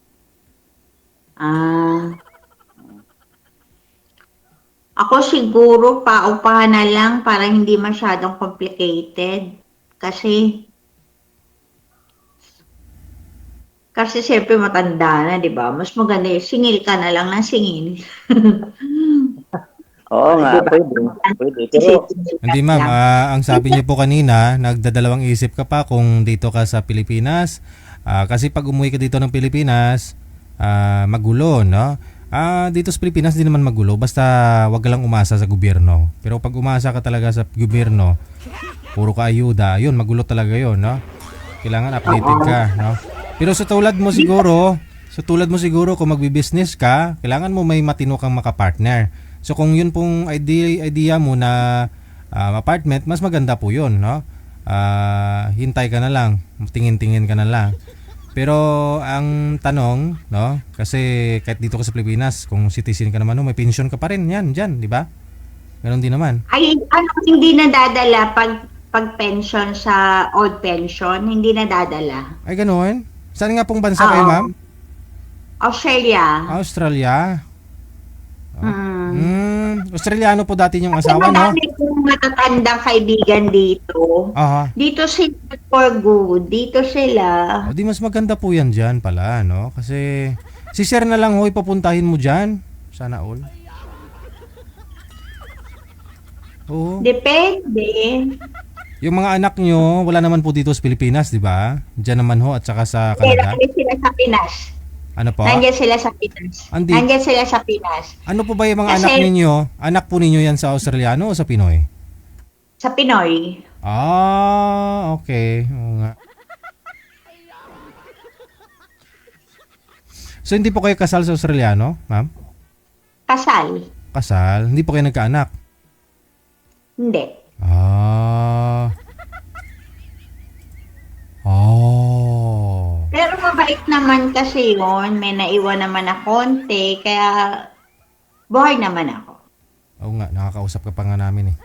Ako siguro paupahan na lang para hindi masyadong complicated. Kasi siyempre matanda na, di ba? Mas maganda singil ka na lang ng singil. Oo nga, pwede. Pero, Hindi ma'am, ang sabi niyo po kanina, nagdadalawang isip ka pa kung dito ka sa Pilipinas. Kasi pag umuwi ka dito ng Pilipinas, magulo, no? Dito sa Pilipinas, di naman magulo. Basta wag ka lang umasa sa gobyerno. Pero pag umasa ka talaga sa gobyerno, puro ka ayuda, yun, magulo talaga yun, no? Kailangan updated ka, no? Pero sa tulad mo siguro kung magbi-business ka, kailangan mo may matino kang makapartner. So kung yun pong idea mo na apartment, mas maganda po yun, no? Hintay ka na lang, tingin-tingin ka na lang. Pero ang tanong, no? Kasi kahit dito ka sa Pilipinas, kung citizen ka naman, may pension ka pa rin yan, dyan, di ba? Ganon din naman. Ay, hindi nadadala pag pension sa old pension, hindi nadadala. Ay, ganon? Saan nga pong bansa kayo, ma'am? Australia. Australia? Australiano po dati yung asawa, no? Marami kong matatandang kaibigan dito. Dito sila for good. Dito sila. Di mas maganda po yan dyan pala, no? Kasi si sir na lang ho ipapuntahin mo dyan. Sana all. Oo. Depende. Yung mga anak nyo, wala naman po dito sa Pilipinas, di ba? Diyan naman ho at saka sa Canada. Nandiyan sila sa Pinas. Ano po? Nandiyan sila sa Pinas. Nandiyan sila sa Pinas. Ano po ba yung mga anak ninyo? Anak po ninyo yan sa Australiano o sa Pinoy? Sa Pinoy. Okay. Oo nga. So hindi po kayo kasal sa Australiano, ma'am? Kasal? Hindi po kayo nagkaanak? Hindi. Pero mabait naman kasi yun. May naiwan naman na konti. Kaya buhay naman ako. Oo nga, nakakausap ka pa nga namin eh.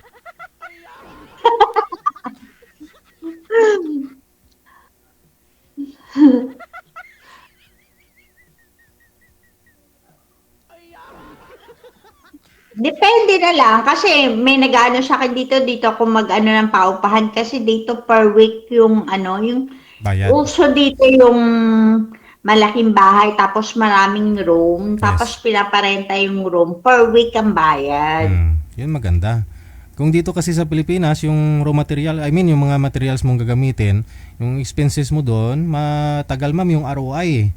Depende na lang kasi may nag-ano sa akin dito ako mag-ano ng paupahan kasi dito per week yung yung bayad. Also dito yung malaking bahay tapos maraming room tapos pinaparenta yung room per week ang bayad. Yun maganda. Kung dito kasi sa Pilipinas yung raw material, yung mga materials mong gagamitin, yung expenses mo doon, matagal ma'am yung ROI.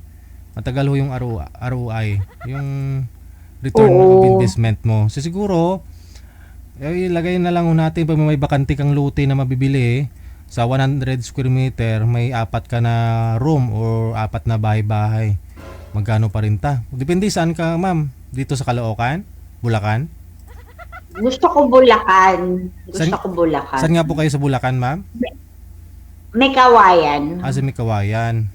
Matagal ho yung ROI. Yung return of investment mo. So siguro, ilagay na lang natin pag may bakante kang lote na mabibili sa 100 square meter, may 4 ka na room or 4 na bahay-bahay. Magkano pa rin ta? Depende saan ka, ma'am. Dito sa Caloocan? Bulacan? Gusto ko Bulacan. Saan nga po kayo sa Bulacan, ma'am? May Kawayan. Sa may Kawayan.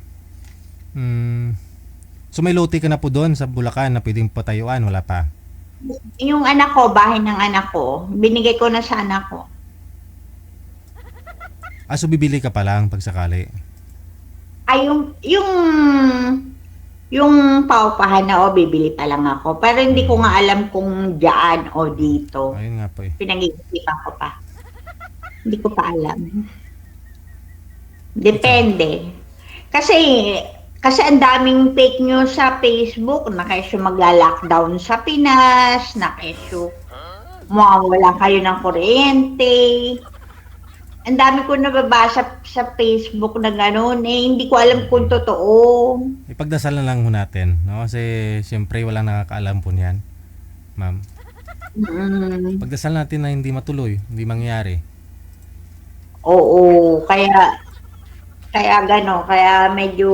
So may lote ka na po doon sa Bulacan na pwedeng patayuan, wala pa? Yung anak ko, bahay ng anak ko, binigay ko na sa anak ko. So bibili ka pa lang pag sakali? Ay, yung paupahan na bibili pa lang ako. Pero hindi ko nga alam kung diyan o dito. Ayun nga po eh. Pinag-iisipan ko pa. Hindi ko pa alam. Depende. Kasi ang daming fake news sa Facebook, na kayo magla-lockdown sa Pinas, na kayo mawawala kayo ng kuryente. Ang dami ko nababasa sa Facebook na gano'n, hindi ko alam kung totoo. Ipagdasal na lang ho natin, no? Kasi siyempre walang nakakaalam po niyan, ma'am. Pagdasal natin na hindi matuloy, hindi mangyari. Oo, kaya gano'n, kaya medyo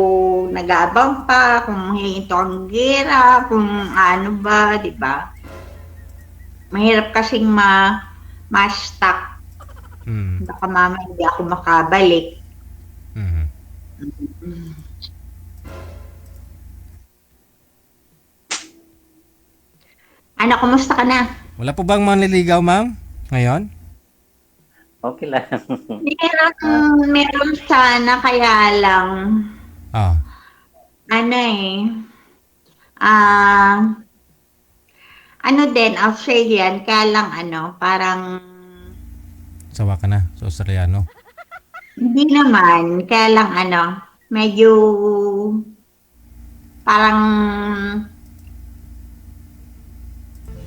nag-aabang pa kung hinto ang gira, kung ano ba, di ba? Mahirap kasing ma-stuck. Baka mamaya hindi ako makabalik. Ano, kumusta ka na? Wala po bang manliligaw, ma'am? Ngayon? Okay lang. Meron sana, kaya lang, ano din, Australian, kaya lang parang, Sawa ka na sa Australiano? hindi naman, kaya lang medyo, parang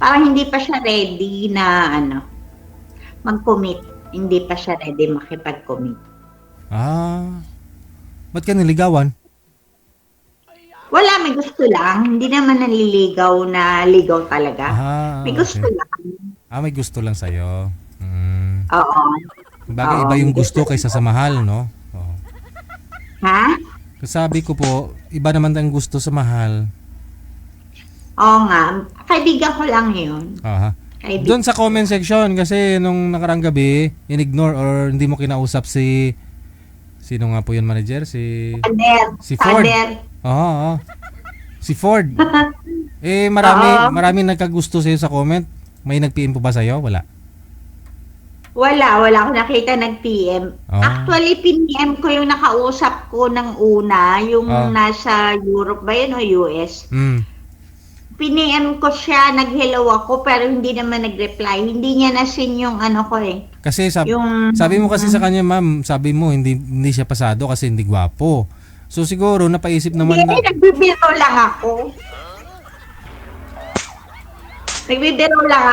hindi pa siya ready na mag-commit. Hindi pa siya ready makipag-commit. Ba't ka niligawan? Wala, may gusto lang. Hindi naman naliligaw na ligaw talaga. May gusto lang. May gusto lang sa'yo. Oo. Bagay, iba yung gusto kaysa sa mahal, no? Ha? Sabi ko po, iba naman ang gusto sa mahal. Oo nga. Kaibigan ko lang yun. Doon sa comment section, kasi nung nakarang gabi, in-ignore or hindi mo kinausap sino nga po yun, manager? Si Ford. Si Ford. Marami nagkagusto sa'yo sa comment. May nag-PM po ba sa'yo? Wala. Wala akong nakita nag-PM. Actually, PM ko yung nakausap ko ng una, yung nasa Europe ba yun o US? Piniem ko siya, nag-hello ako, pero hindi naman nag-reply. Hindi niya nasin yung ko eh. Kasi sabi mo kasi sa kanya, ma'am, sabi mo hindi siya pasado kasi hindi gwapo. So siguro napaisip naman na... Nagbibiro lang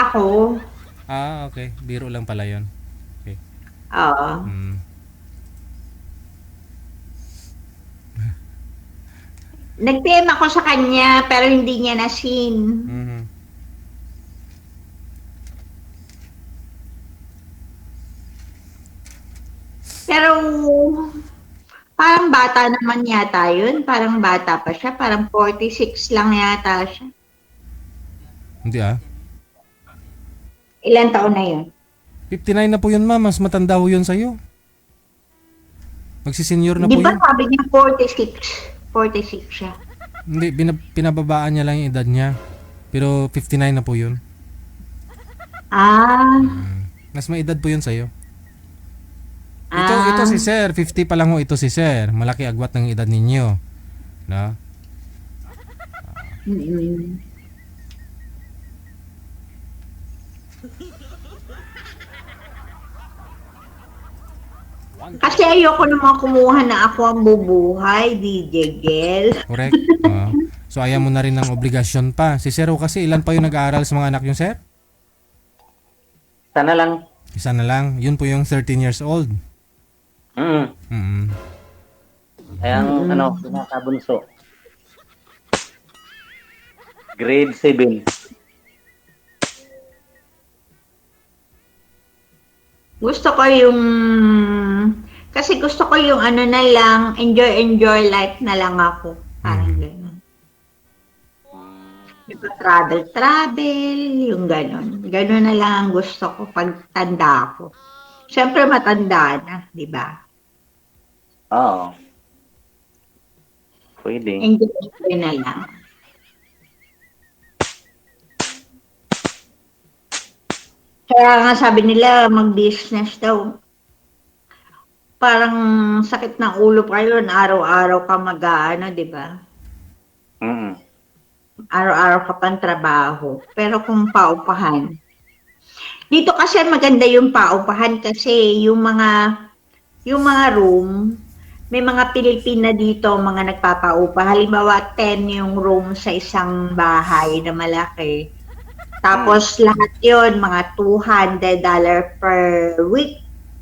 ako. Okay. Biro lang pala yun. Okay. Oo. Nag-PM ako sa kanya, pero hindi niya nasin. Pero, parang bata naman yata yun. Parang bata pa siya. Parang 46 lang yata siya. Hindi Ilan taon na yun? 59 na po yun, ma'am. Mas matanda ho yun sa'yo. Magsisenior na po yun. Di ba sabi niya 46? 46 siya. Hindi, pinababaan niya lang yung edad niya. Pero 59 na po yun. Mas may edad po yun sa'yo. Ito si Sir, 50 pa lang ho ito si Sir. Malaki agwat ng edad ninyo. No? Kasi ayoko naman kumuha na ako ang bubuhay, DJ Gel. Correct. So ayaw mo na rin ng obligasyon pa. Si Sir kasi ilan pa yung nag-aaral sa mga anak yung Sir? Isa na lang. Yun po yung 13 years old. Pinakabunso. Grade 7. Gusto ko yung na lang, enjoy life na lang ako. Parang gano'n. Travel, yung gano'n. Gano'n na lang ang gusto ko pag tanda ko. Siyempre matanda na, di ba? Oo. Pwede. Enjoy na lang. Kaya nga sabi nila, mag-business daw. Parang sakit ng ulo pa yun, araw-araw ka mag-aano, di ba? Araw-araw ka pang trabaho. Pero kung paupahan. Dito kasi maganda yung paupahan kasi yung mga room, may mga Pilipina dito, mga nagpapaupa. Halimbawa, 10 yung room sa isang bahay na malaki. Tapos lahat yon mga $200 per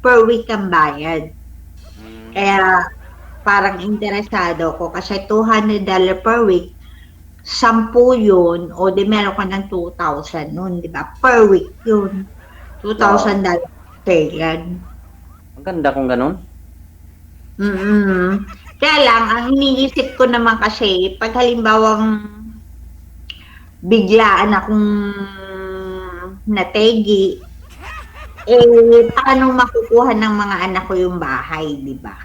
per week ang bayad. Kaya parang interesado ko kasi $200 per week, 10 yun, o di meron ka ng 2,000 nun, di ba? Per week yun. $2,000 per yan. Maganda kung ganun. Kaya lang, ang iniisip ko naman kasi, pag halimbawang biglaan akong nategi, paano makukuha ng mga anak ko yung bahay, di ba?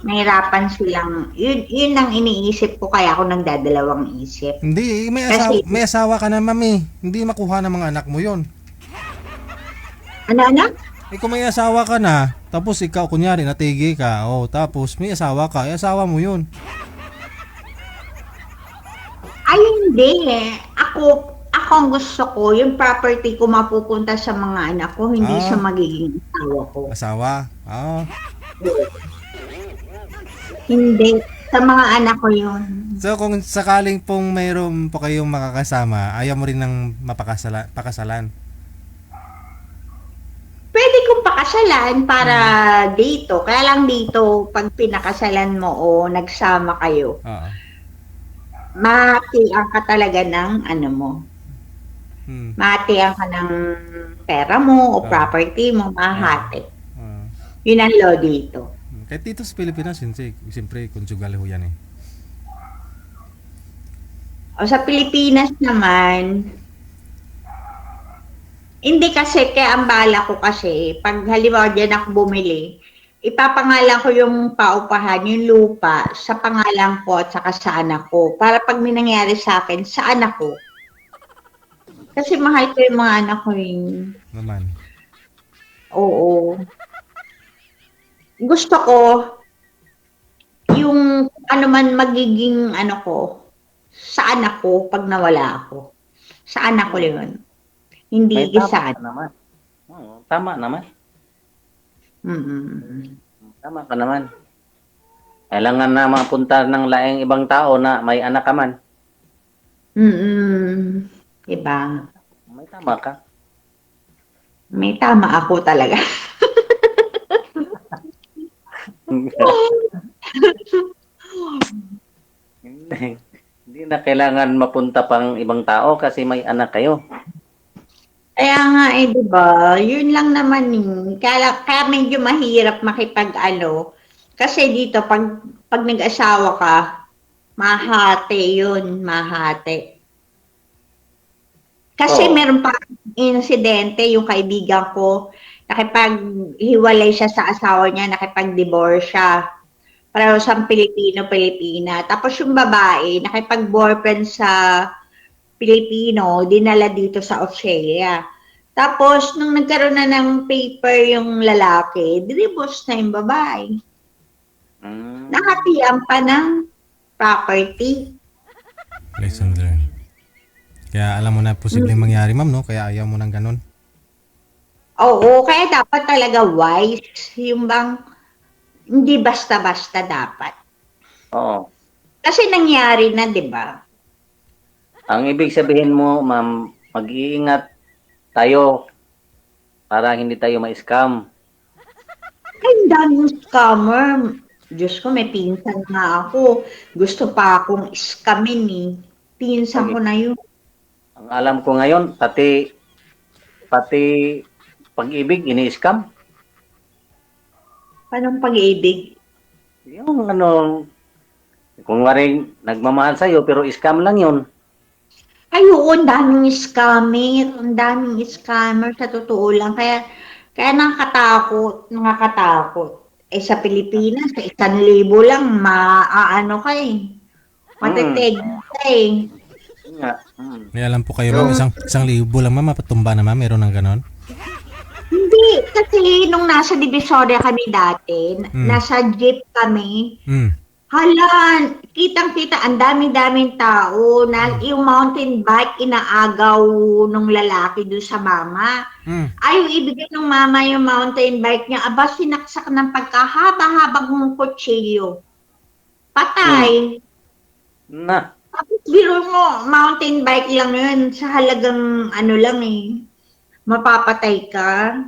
Mahirapan silang, yun ang iniisip ko, kaya ako nagdadalawang isip. Hindi, may asawa ka na, mami. Hindi makuha ng mga anak mo yun. Ano? Kung may asawa ka na, tapos ikaw, kunyari, natigi ka, tapos may asawa ka, asawa mo yun. Ay, hindi eh. Ako ang gusto ko, yung property ko mapupunta sa mga anak ko, hindi sa magiging asawa ko. Asawa? Hindi. Sa mga anak ko yun. So, kung sakaling pong mayroon po kayong makakasama, ayaw mo rin ng pakasalan? Pwede kong pakasalan para dito. Kaya lang dito, pag pinakasalan mo o nagsama kayo, mahatian ka talaga ng ano mo. Mahatian ka ng pera mo o property mo, mahati. Yun ang law dito. Kahit dito sa Pilipinas, siyempre, konjugal ho yan eh. O sa Pilipinas naman, hindi kasi, kaya ang bala ko kasi, pag halimbawa dyan ako bumili, ipapangalan ko yung paupahan, yung lupa, sa pangalan ko at saka sa anak ko. Para pag may nangyari sa akin, sa anak ko. Kasi mahal ko yung mga anak ko yun. Naman. Oo. Gusto ko, yung ano man magiging ano ko, sa anak ko pag nawala ako. Sa anak ko yun. Hindi isa. Tama naman. Tama ka naman. Kailangan na mapunta ng laing ibang tao na may anak ka man. Diba? May tama ka. May tama ako talaga. Hindi na kailangan mapunta pang ibang tao kasi may anak kayo. Kaya nga diba? Yun lang naman kaya medyo mahirap makipag-ano. Kasi dito, pag nag-asawa ka, mahati yun, mahati. Kasi meron pa insidente, yung kaibigan ko, nakipag-hiwalay siya sa asawa niya, nakipag-divorce siya. Pareho siyang Pilipino-Pilipina. Tapos yung babae, nakipag-boyfriend sa Pilipino, dinala dito sa Australia. Tapos, nung nagkaroon na ng paper yung lalaki, dinibos na yung babae. Nakatiyan pa ng property. Lesson learned. Kaya alam mo na posibleng mangyari, ma'am, no? Kaya ayaw mo ng ganun. Oo, kaya dapat talaga wise. Yung bang, hindi basta-basta dapat. Oo. Kasi nangyari na, di ba? Ang ibig sabihin mo, ma'am, mag-iingat tayo para hindi tayo ma-scam. Ay, daming scammer. Diyos ko, may pinsan nga ako. Gusto pa akong scamin eh. Pinsan ko na yun. Ang alam ko ngayon, pati pag-ibig, ini-scam. Paano pag-ibig? Yung kung waring nagmamahal sa'yo, pero scam lang yun. Ay, oo, ang daming scammer. Ang daming scammer, sa totoo lang. Kaya nakakatakot. Sa Pilipinas, 1,000 lang, maaano ka eh. Matiteg ka eh. May alam po kayo, ma'am, 1,000 lang, ma'am, mapatumba na, ma'am, meron ng ganon? Hindi, kasi nung nasa Divisoria kami dati, nasa jeep kami, hala, kitang-kita, ang dami-daming tao na yung mountain bike inaagaw nung lalaki doon sa mama. Ayaw ibigay ng mama yung mountain bike niya. Aba, sinaksak ng pagkahaba-habang kutsilyo. Patay. Na. Tapos biro mo, mountain bike lang yun. Sa halagang ano lang eh. Mapapatay ka.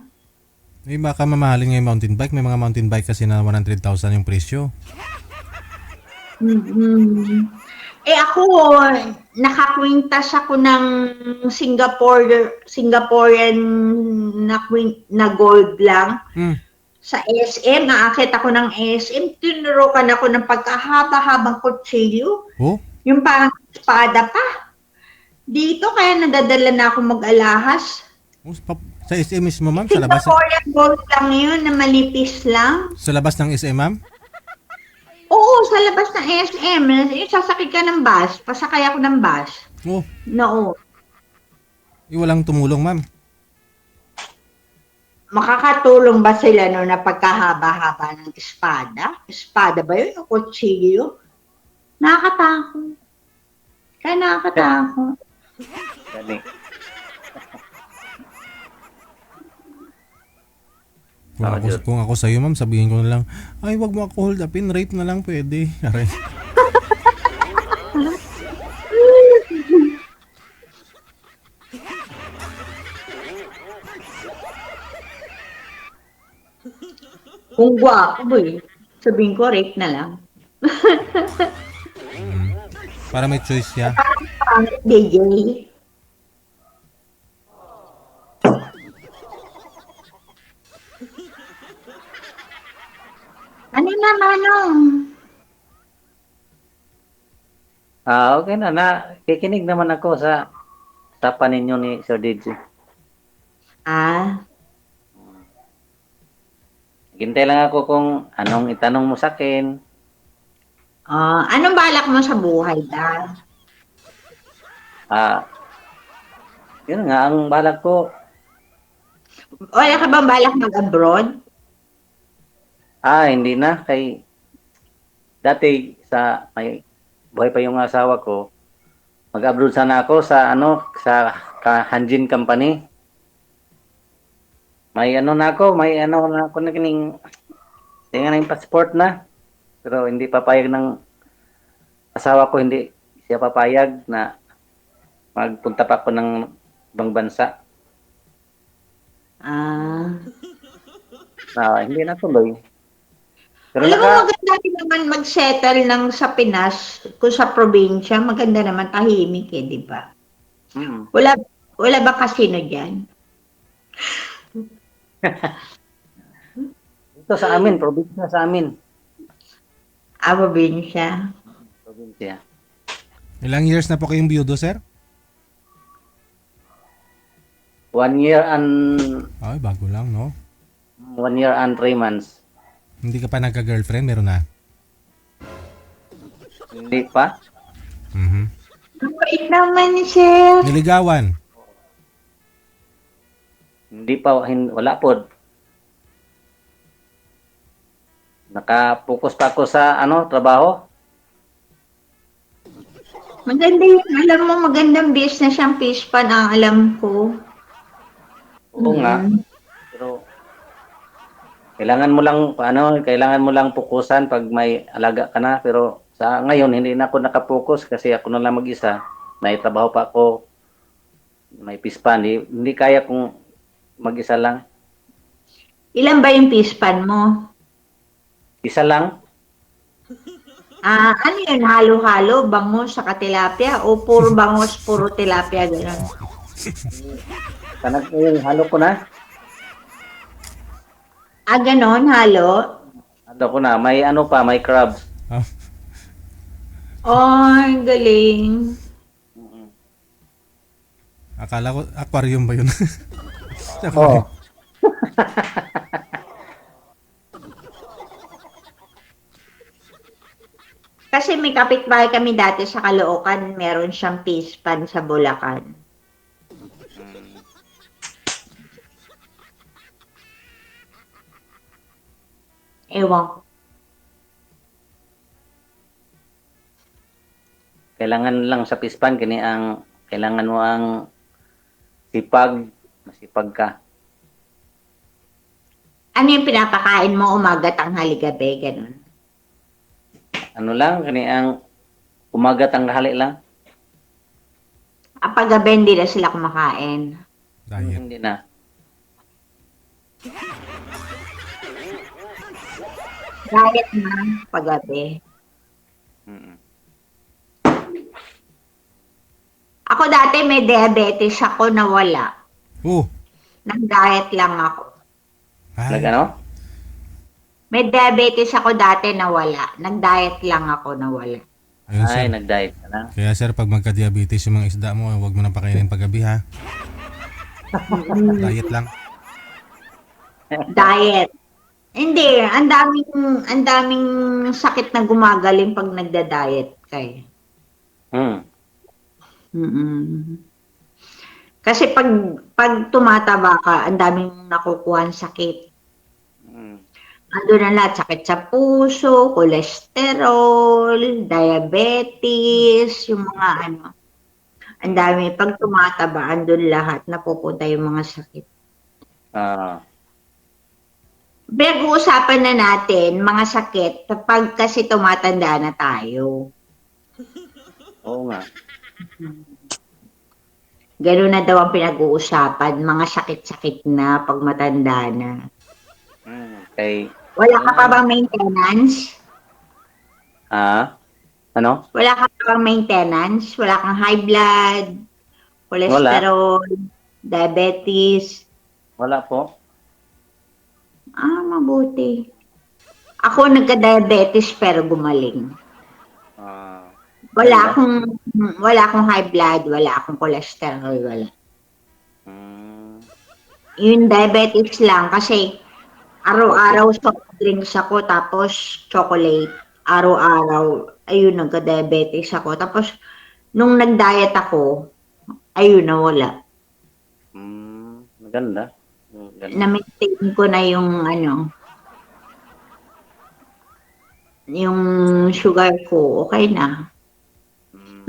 Eh, baka mamahalin nga yung mountain bike. May mga mountain bike kasi na 100,000 yung presyo. Eh ako, nakakwintas ako ng Singaporean na gold lang. Sa SM, naakit ako ng SM, tinurukan ako ng pagkahaba-habang kutsilyo. Oh? Yung parang espada pa. Dito, kaya nadadala na ako mag-alahas. Sa SM mismo, ma'am? Sa labas? Singaporean gold lang yun, na malipis lang. Sa labas ng SM, ma'am? Oo, sa labas ng SM. Yung sasakit ka ng bus, pasakay ako ng bus. Oh. No. Walang tumulong, ma'am. Makakatulong ba sila no na pagkahaba-haba ng espada? Espada ba yun? O kutsilyo? Nakakatakot. Kaya nakakatakot. Dali. Kung ako sa'yo, ma'am, sabihin ko na lang, ay, wag mo ako hold upin, rape na lang pwede. Aray. Kung gwapo ba eh, sabihin ko, rape na lang. Para may choice siya. Pangit, DJ. Ano naman Okay na. Kikinig naman ako sa tapan ninyo ni Sir DJ. Hintay lang ako kung anong itanong mo sa akin. Anong balak mo sa buhay, Dad? Yun nga, ang balak ko. Wala ka bang balak mag-abroad? Hindi na. Dati sa may buhay pa yung asawa ko, mag-abroad sana ako sa Hanjin Company. May na ako na kining tingnan na yung passport na. Pero hindi papayag ng asawa ko, hindi siya papayag na magpunta pa ako ng ibang bansa. Hindi na tuloy. Pero Alam mo, maganda rin naman mag-settle sa Pinas, kung sa probinsya, maganda naman tahimik di ba? Wala ba kasino dyan? Ito sa amin, probinsya sa amin. Probinsya. Probinsya. Ilang years na po kayong biyudo, sir? 1 year and... Ay, bago lang, no? 1 year and 3 months. Hindi ka pa nagka-girlfriend? Meron na? Hindi pa. Wait naman, sir. Niligawan? Hindi pa, wala po. Nakapokus pa ako sa trabaho. Maganda yun. Alam mo, magandang business ang Pispan, ang alam ko. Oo nga. Pero kailangan mo lang pukusan pag may alaga ka na, pero sa ngayon hindi na ako nakapokus kasi ako na lang mag-isa. May trabaho pa ako. May Pispan, hindi kaya kung mag-isa lang. Ilan ba yung Pispan mo? Isa lang. Ano yun? Halo-halo? Bangus sa tilapia? O puro bangus, puro tilapia? Gano'n? Kanag yung halo ko na. Ganon, halo? Halo ko na. May may crab. Ay, galing. Akala ko, aquarium ba yun? Oo. Kasi may kapitbahay kami dati sa Caloocan, meron siyang Pispan sa Bulacan. Ewan. Kailangan lang sa Pispan kailangan mo ang masipag ka. Ano yung pinapakain mo umaga, tanghali, gabi, ganun? Ang umaga tanghali lang. Pag gabi hindi na sila kumakain. Diet. Hindi na. Diet na paggabi. Ako dati may diabetes ako, nawala. Oh. Nag-diet lang ako. Nag-ano? May diabetes ako dati, nawala. Nag-diet lang ako, nawala. Ayun, sir. Ay, nag-diet ka na. Kaya sir, pag magka-diabetes yung mga isda mo, huwag mo nang pakainin paggabi ha. Diet lang. Diet. Hindi, ang daming sakit na gumagaling pag nagda-diet kayo. Kasi pag tumataba ka, ang daming nakukuha sakit. Ando na lahat, sakit sa puso, cholesterol, diabetes, yung mga ano. Ang dami, pag tumataba, andun lahat, napupunta yung mga sakit. Pinag-uusapan na natin, mga sakit, kapag kasi tumatanda na tayo. Oo nga. Ganun na daw ang pinag-uusapan, mga sakit-sakit na pag matanda na. Okay. Wala ka pa bang maintenance? Ano? Wala ka pa bang maintenance? Wala kang high blood, cholesterol, diabetes? Wala po. Mabuti. Ako nagka-diabetes pero gumaling. Wala akong high blood, wala akong cholesterol, wala. Yung diabetes lang kasi araw-araw soft drinks ako tapos chocolate. Araw-araw, ayun, nagka-diabetes ako. Tapos, nung nag-diet ako, ayun, nawala. Maganda. Na-maintain ko na yung yung sugar ko, okay na.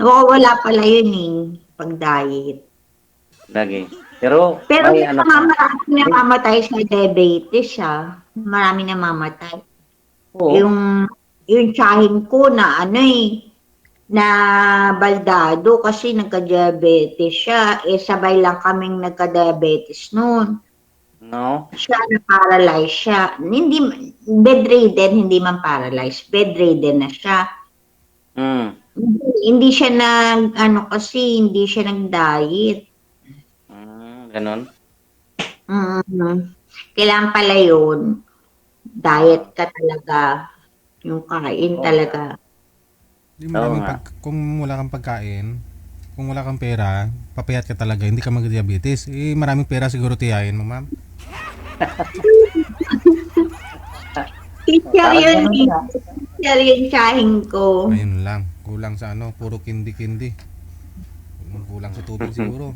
Nawawala pala yun pag-diet. Lagi. Pero may marami namamatay sa diabetes, Marami namamatay. Yung tiyahin ko na na baldado kasi nagka-diabetes siya. Sabay lang kaming nagka-diabetes noon. No? Siya na-paralyze siya. Hindi, bedridden, hindi man paralyzed. Bedridden na siya. Hindi siya kasi hindi siya nag-diet. Ganon? Kailangan pala yun. Diet ka talaga. Yung kain talaga. Kung wala kang pagkain, kung wala kang pera, papayat ka talaga, hindi ka mag-diabetes. Maraming pera siguro tiyahin mo, ma'am. Teacher yun. Teacher yun tsahin ko. Ayun lang. Kulang sa puro kindi-kindi. Kulang sa tubig siguro.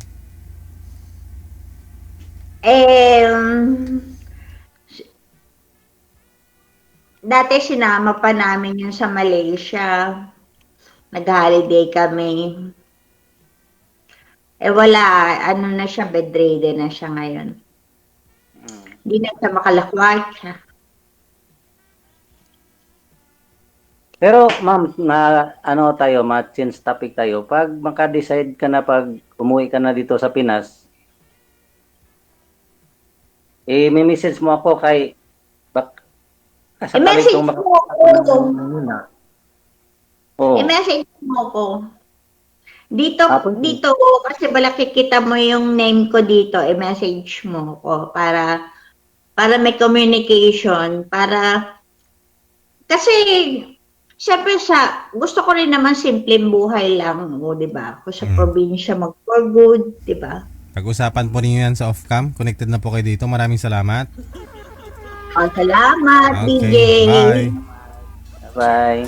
Dati sinama pa namin yun sa Malaysia. Nag-holiday kami. Wala, na siya, bedridden na siya ngayon. Hindi na siya makalakwat siya. Pero ma'am, change topic tayo. Pag maka-decide ka na pag umuwi ka na dito sa Pinas, may message mo ako kay i-message mo ako. I-message mo ako. Dito kasi balakikita mo yung name ko dito, i-message mo ako para may communication, kasi syempre gusto ko rin naman simpleng buhay lang, di ba? Ako sa probinsya mag-for good, di ba? Pag-usapan po ninyo yan sa off-cam. Connected na po kayo dito. Maraming salamat. Salamat, DJ. Bye. Bye.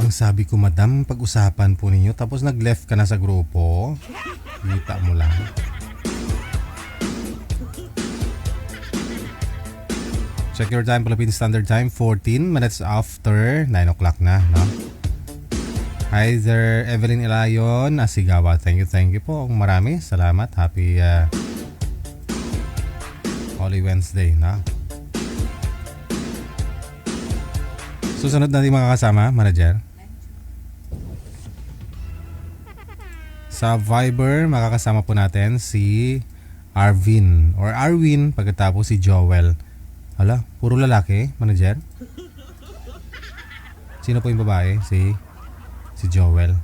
Ang sabi ko, madam, pag-usapan po ninyo. Tapos nag-left ka na sa grupo. Kita mo lang. Check your time, Philippine Standard Time, 14 minutes after 9 o'clock na, no? Hi there, Evelyn Ilayon, Asigawa. Thank you po. Marami, salamat. Happy Holy Wednesday, no? Susunod natin mga kasama, manager. Sa Viber, makakasama po natin si Arvin or Arwin, pagkatapos si Joel. Hala, puro lalaki, manager? Sino po yung babae? Si Joel.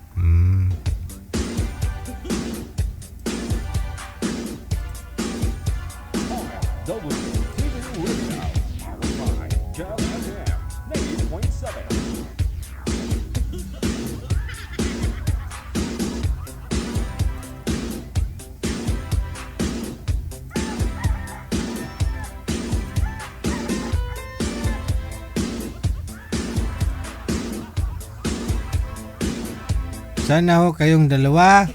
Sana ho kayong dalawa.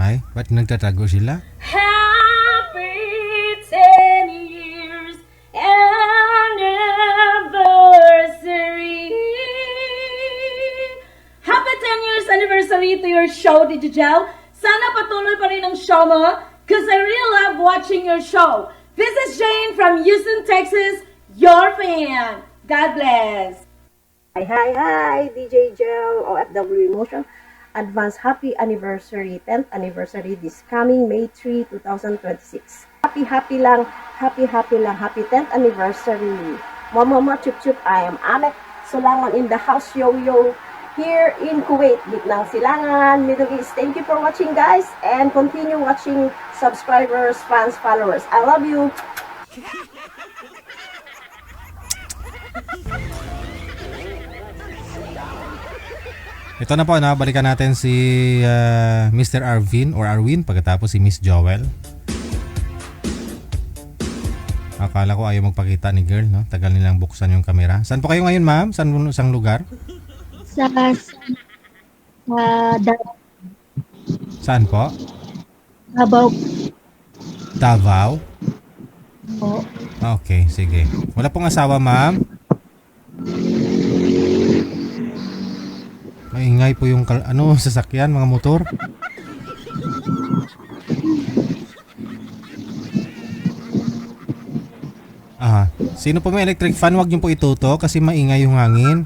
Ay, ba't nagtatago sila? Happy 10 years anniversary. Happy 10 years anniversary to your show, Digigel. Sana patuloy pa rin ang show mo because I really love watching your show. This is Jane from Houston, Texas, your fan. God bless. Hi, DJ Gel, OFW Emotion. Advance happy anniversary, 10th anniversary this coming May 3, 2026. Happy lang, happy 10th anniversary. Mama, chup chup, I am Amek Solangon in the house, yo here in Kuwait, Gitnang Silangan, Middle East. Thank you for watching, guys, and continue watching, subscribers, fans, followers. I love you. Ito na po, balikan natin si Mr. Arvin or Arwin, pagkatapos si Miss Joel. Akala ko ayaw magpakita ni girl, no? Tagal nilang buksan yung camera. Saan po kayo ngayon, ma'am? Saan lugar? Sa Davao. Saan po? Davao. Davao? Po. Okay, sige. Wala pong asawa, ma'am? Maingay po yung sasakyan, mga motor. Sino po may electric fan? Huwag niyo po ituto kasi maingay yung hangin.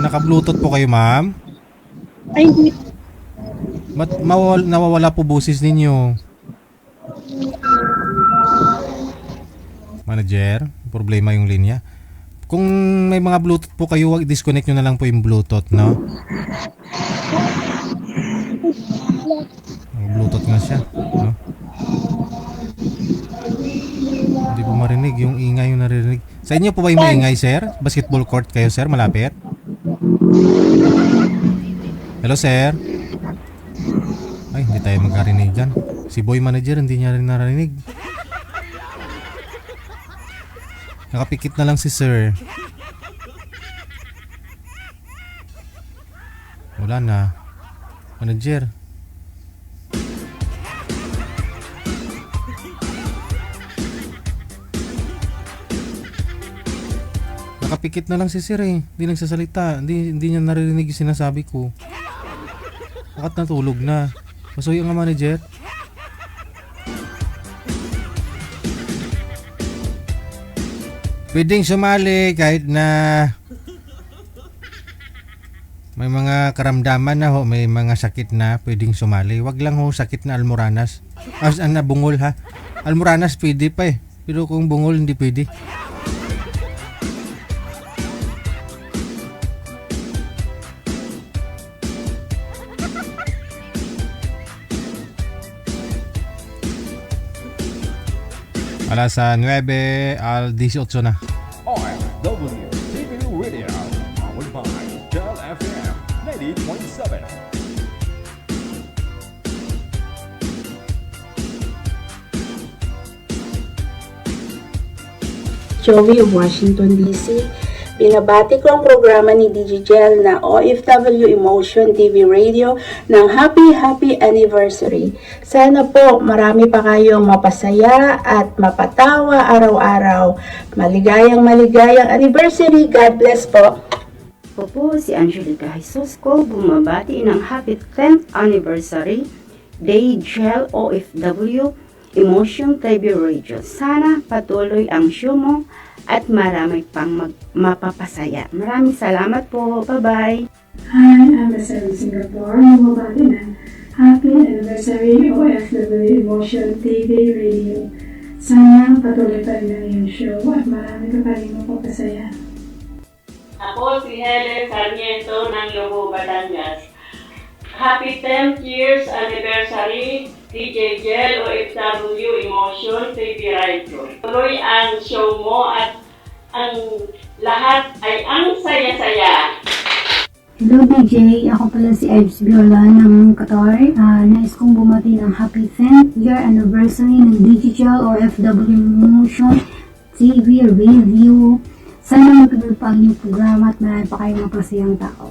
Naka-bluetooth po kayo, ma'am? Ay, hindi. Ba't nawawala po boses ninyo? Manager, problema yung linya. Kung may mga Bluetooth po kayo, disconnect nyo na lang po yung Bluetooth, no? Bluetooth nga siya, no? Hindi po marinig, yung ingay yung naririnig. Sa inyo po ba yung maingay, sir? Basketball court kayo, sir? Malapit? Hello, sir? Ay, hindi tayo magkarinig dyan. Si boy manager, hindi niya rin narinig. Nakapikit na lang si sir. Wala na. Manager. Nakapikit na lang si sir eh. Hindi nagsasalita. Hindi niya naririnig yung sinasabi ko. Bakit natulog na? Pasuyo nga, manager. Pwedeng sumali kahit na may mga karamdaman na ho, may mga sakit na pwedeng sumali. Wag lang ho sakit na almoranas. Na bungol ha. Almoranas pwede pa eh. Pero kung bungol hindi pwede. Alas 9 al 18 na. OFW TV Radio, powered by Del FM 90.7. Joey of Washington, D.C. Binabati ko ang programa ni DJ Gel na OFW Emotion TV Radio ng Happy Anniversary. Sana po marami pa kayong mapasaya at mapatawa araw-araw. Maligayang anniversary. God bless po. Po si Angelica Jesus ko bumabati ng Happy 10th Anniversary Day Gel OFW Emotion TV Radio. Sana patuloy ang show mo at marami pang mapapasaya. Maraming salamat po. Bye-bye. Hi, I'm Bessel Singapore. Bumabati na Happy Anniversary OFW Emotion TV Radio. Sana patuloy pa rin ang iyong show at marami ka pa rin mapapasaya. Ako si Helen Sarmiento ng Lobo, Batangas. Happy 10th years anniversary DJ Jel OFW Emotion TV Radio. Tuloy ang show mo at ang lahat ay ang saya-saya. Hello DJ, ako pala si Ives Viola ng Qatar. Nais kong bumati ng happy 10th year anniversary ng Digital OFW Emotion TV Radio. Sana magtuloy pa ang inyong programa at marami pa kayong mapasayang tao.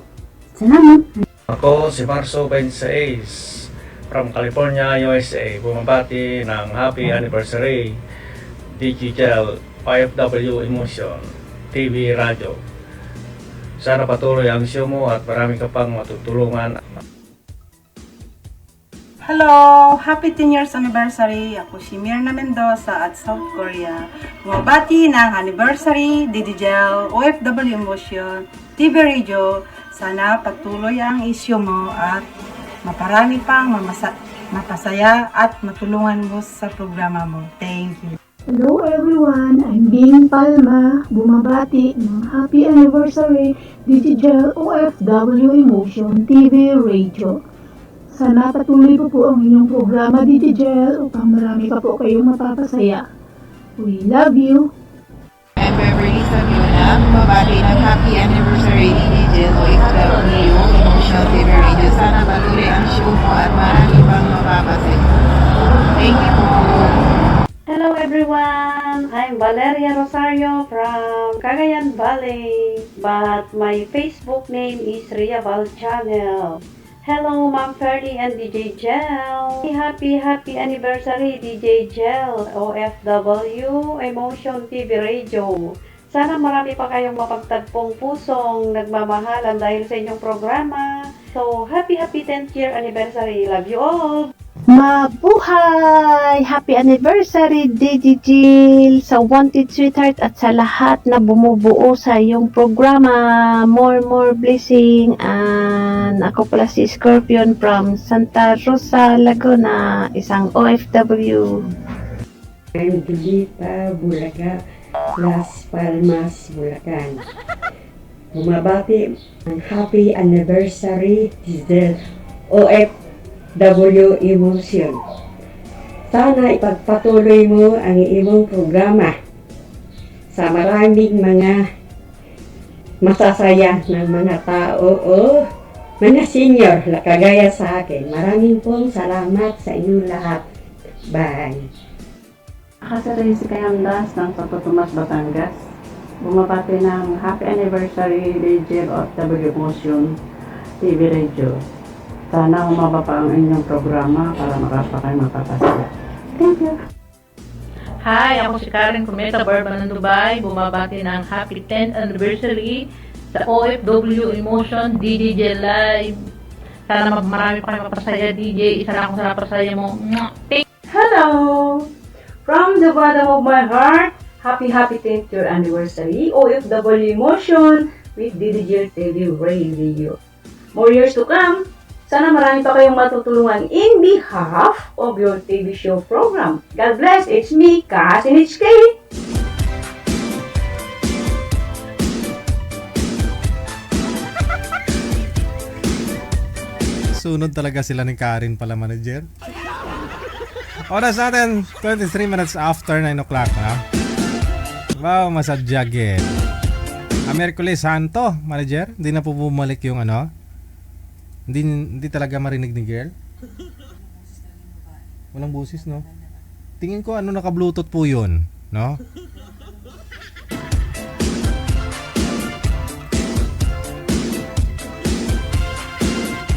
Salamat! Ako si Marso 26 from California, USA. Bumabati ng happy anniversary Digital OFW Emotion TV Radio. Sana patuloy ang show mo at marami ka pang matutulungan. Hello! Happy 10 years anniversary! Ako si Mirna Mendoza at South Korea. Bumabati ng anniversary Digital OFW Emotion TV Radio. Sana patuloy ang isyu mo at maparami pang mapasaya at matulungan mo sa programa mo. Thank you. Hello everyone, I'm Bing Palma, bumabati ng happy anniversary Digital OFW Emotion TV Radio. Sana patuloy po ang inyong programa Digital upang marami pa po kayong mapapasaya. We love you! I'm Beverly Sabiona, bumabati ng happy anniversary Digital OFW Emotion TV Radio. Sana patuloy ang show mo at marami pang mapapasaya. Thank you po! Hello everyone! I'm Valeria Rosario from Cagayan Valley, but my Facebook name is Ria Val Channel. Hello Ma'am Ferdy and DJ Jel! Happy anniversary DJ Jel, OFW Emotion TV Radio. Sana marami pa kayong mapagtagpong pusong nagmamahalan dahil sa inyong programa. So, happy 10th year anniversary. Love you all! Mabuhay! Happy anniversary, Digigil, sa Wanted Sweetheart at sa lahat na bumubuo sa iyong programa. More blessing. And ako pala si Scorpion from Santa Rosa, Laguna, isang OFW. I'm Julita Bulaga, Las Palmas, Bulacan. Bumabati ang happy anniversary Digital OFW Emotion. Sana ipagpatuloy mo ang iyong programa sa maraming mga masasaya ng mga tao o mga senior na kagaya sa akin. Maraming pong salamat sa inyong lahat. Bye! Ako si Kayamdas ng Santo Tomas, Batangas. Bumabati ng happy anniversary Digital OFW Emotion TV Radio. Sana humaba pa ang inyong programa para makapakay mapapasaya. Thank you! Hi, ako si Karen Cometa Barba ng Dubai. Bumabati ng happy 10th anniversary sa OFW Emotion DJ Live. Sana marami pa kayo mapasaya DJ. Isa lang ako sa napasaya mo. Hello! From the bottom of my heart, happy 10th year anniversary OFW Emotion with Digital TV Radio. More years to come. Sana marami pa kayong matutulungan in behalf of your TV show program. God bless. It's me, Kasin HK. Sunod talaga sila ni Karen pala, manager. Oras natin, 23 minutes after 9 o'clock na. Wow, masadyagin. Merkulis Santo, manager. Hindi na po bumalik yung ano. Hindi talaga marinig ni girl. Walang busis, no? Tingin ko ano naka-bluetooth po yun, no?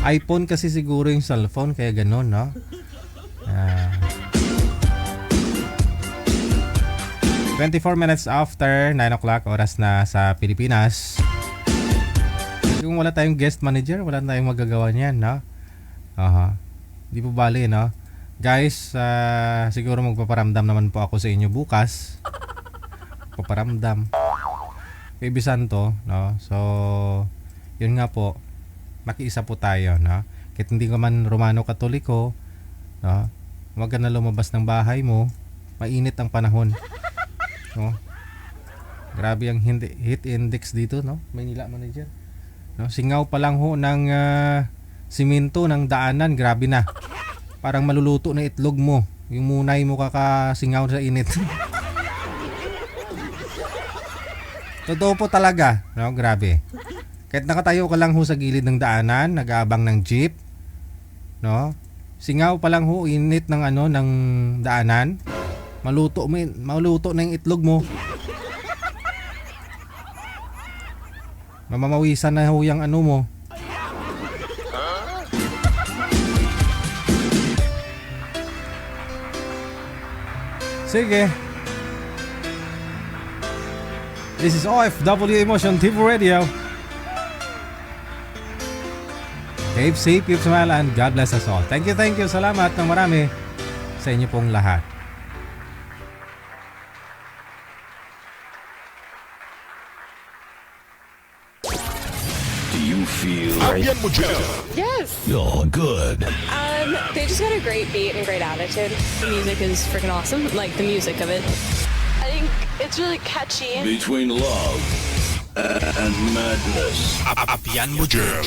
iPhone kasi siguro yung cellphone, kaya ganon, no? 24 minutes after 9 o'clock, oras na sa Pilipinas. Kung wala tayong guest manager, wala tayong magagawa niyan, no? Di po bali, no? Guys, siguro magpaparamdam naman po ako sa inyo bukas. Paparamdam. Baby Santo, no? So, yun nga po. Makiisa po tayo, no? Kahit hindi ka man Romano Katoliko, no? Huwag ka na lumabas ng bahay mo. Mainit ang panahon. No? Grabe ang heat index dito, no? Maynila Manager. No? Singaw pa lang ho ng simento ng daanan, grabe na. Parang maluluto na itlog mo. Yung munay mo kakasingaw sa init. Totoo po talaga, no? Grabe. Kahit nakatayo ka lang ho sa gilid ng daanan, nag-aabang ng jeep, no? Singaw pa lang ho, init ng ng daanan. Maluto na yung itlog mo. Mamamawisan na ho yung mo. Sige. This is OFW Emotion TV Radio. Keep safe, keep smile, and God bless us all. Thank you. Salamat ng marami sa inyo pong lahat. Do you feel Yes. You're good. They just got a great beat and great attitude. The music is freaking awesome. Like the music of it. I think it's really catchy. Between love and madness. Apian mo, girl.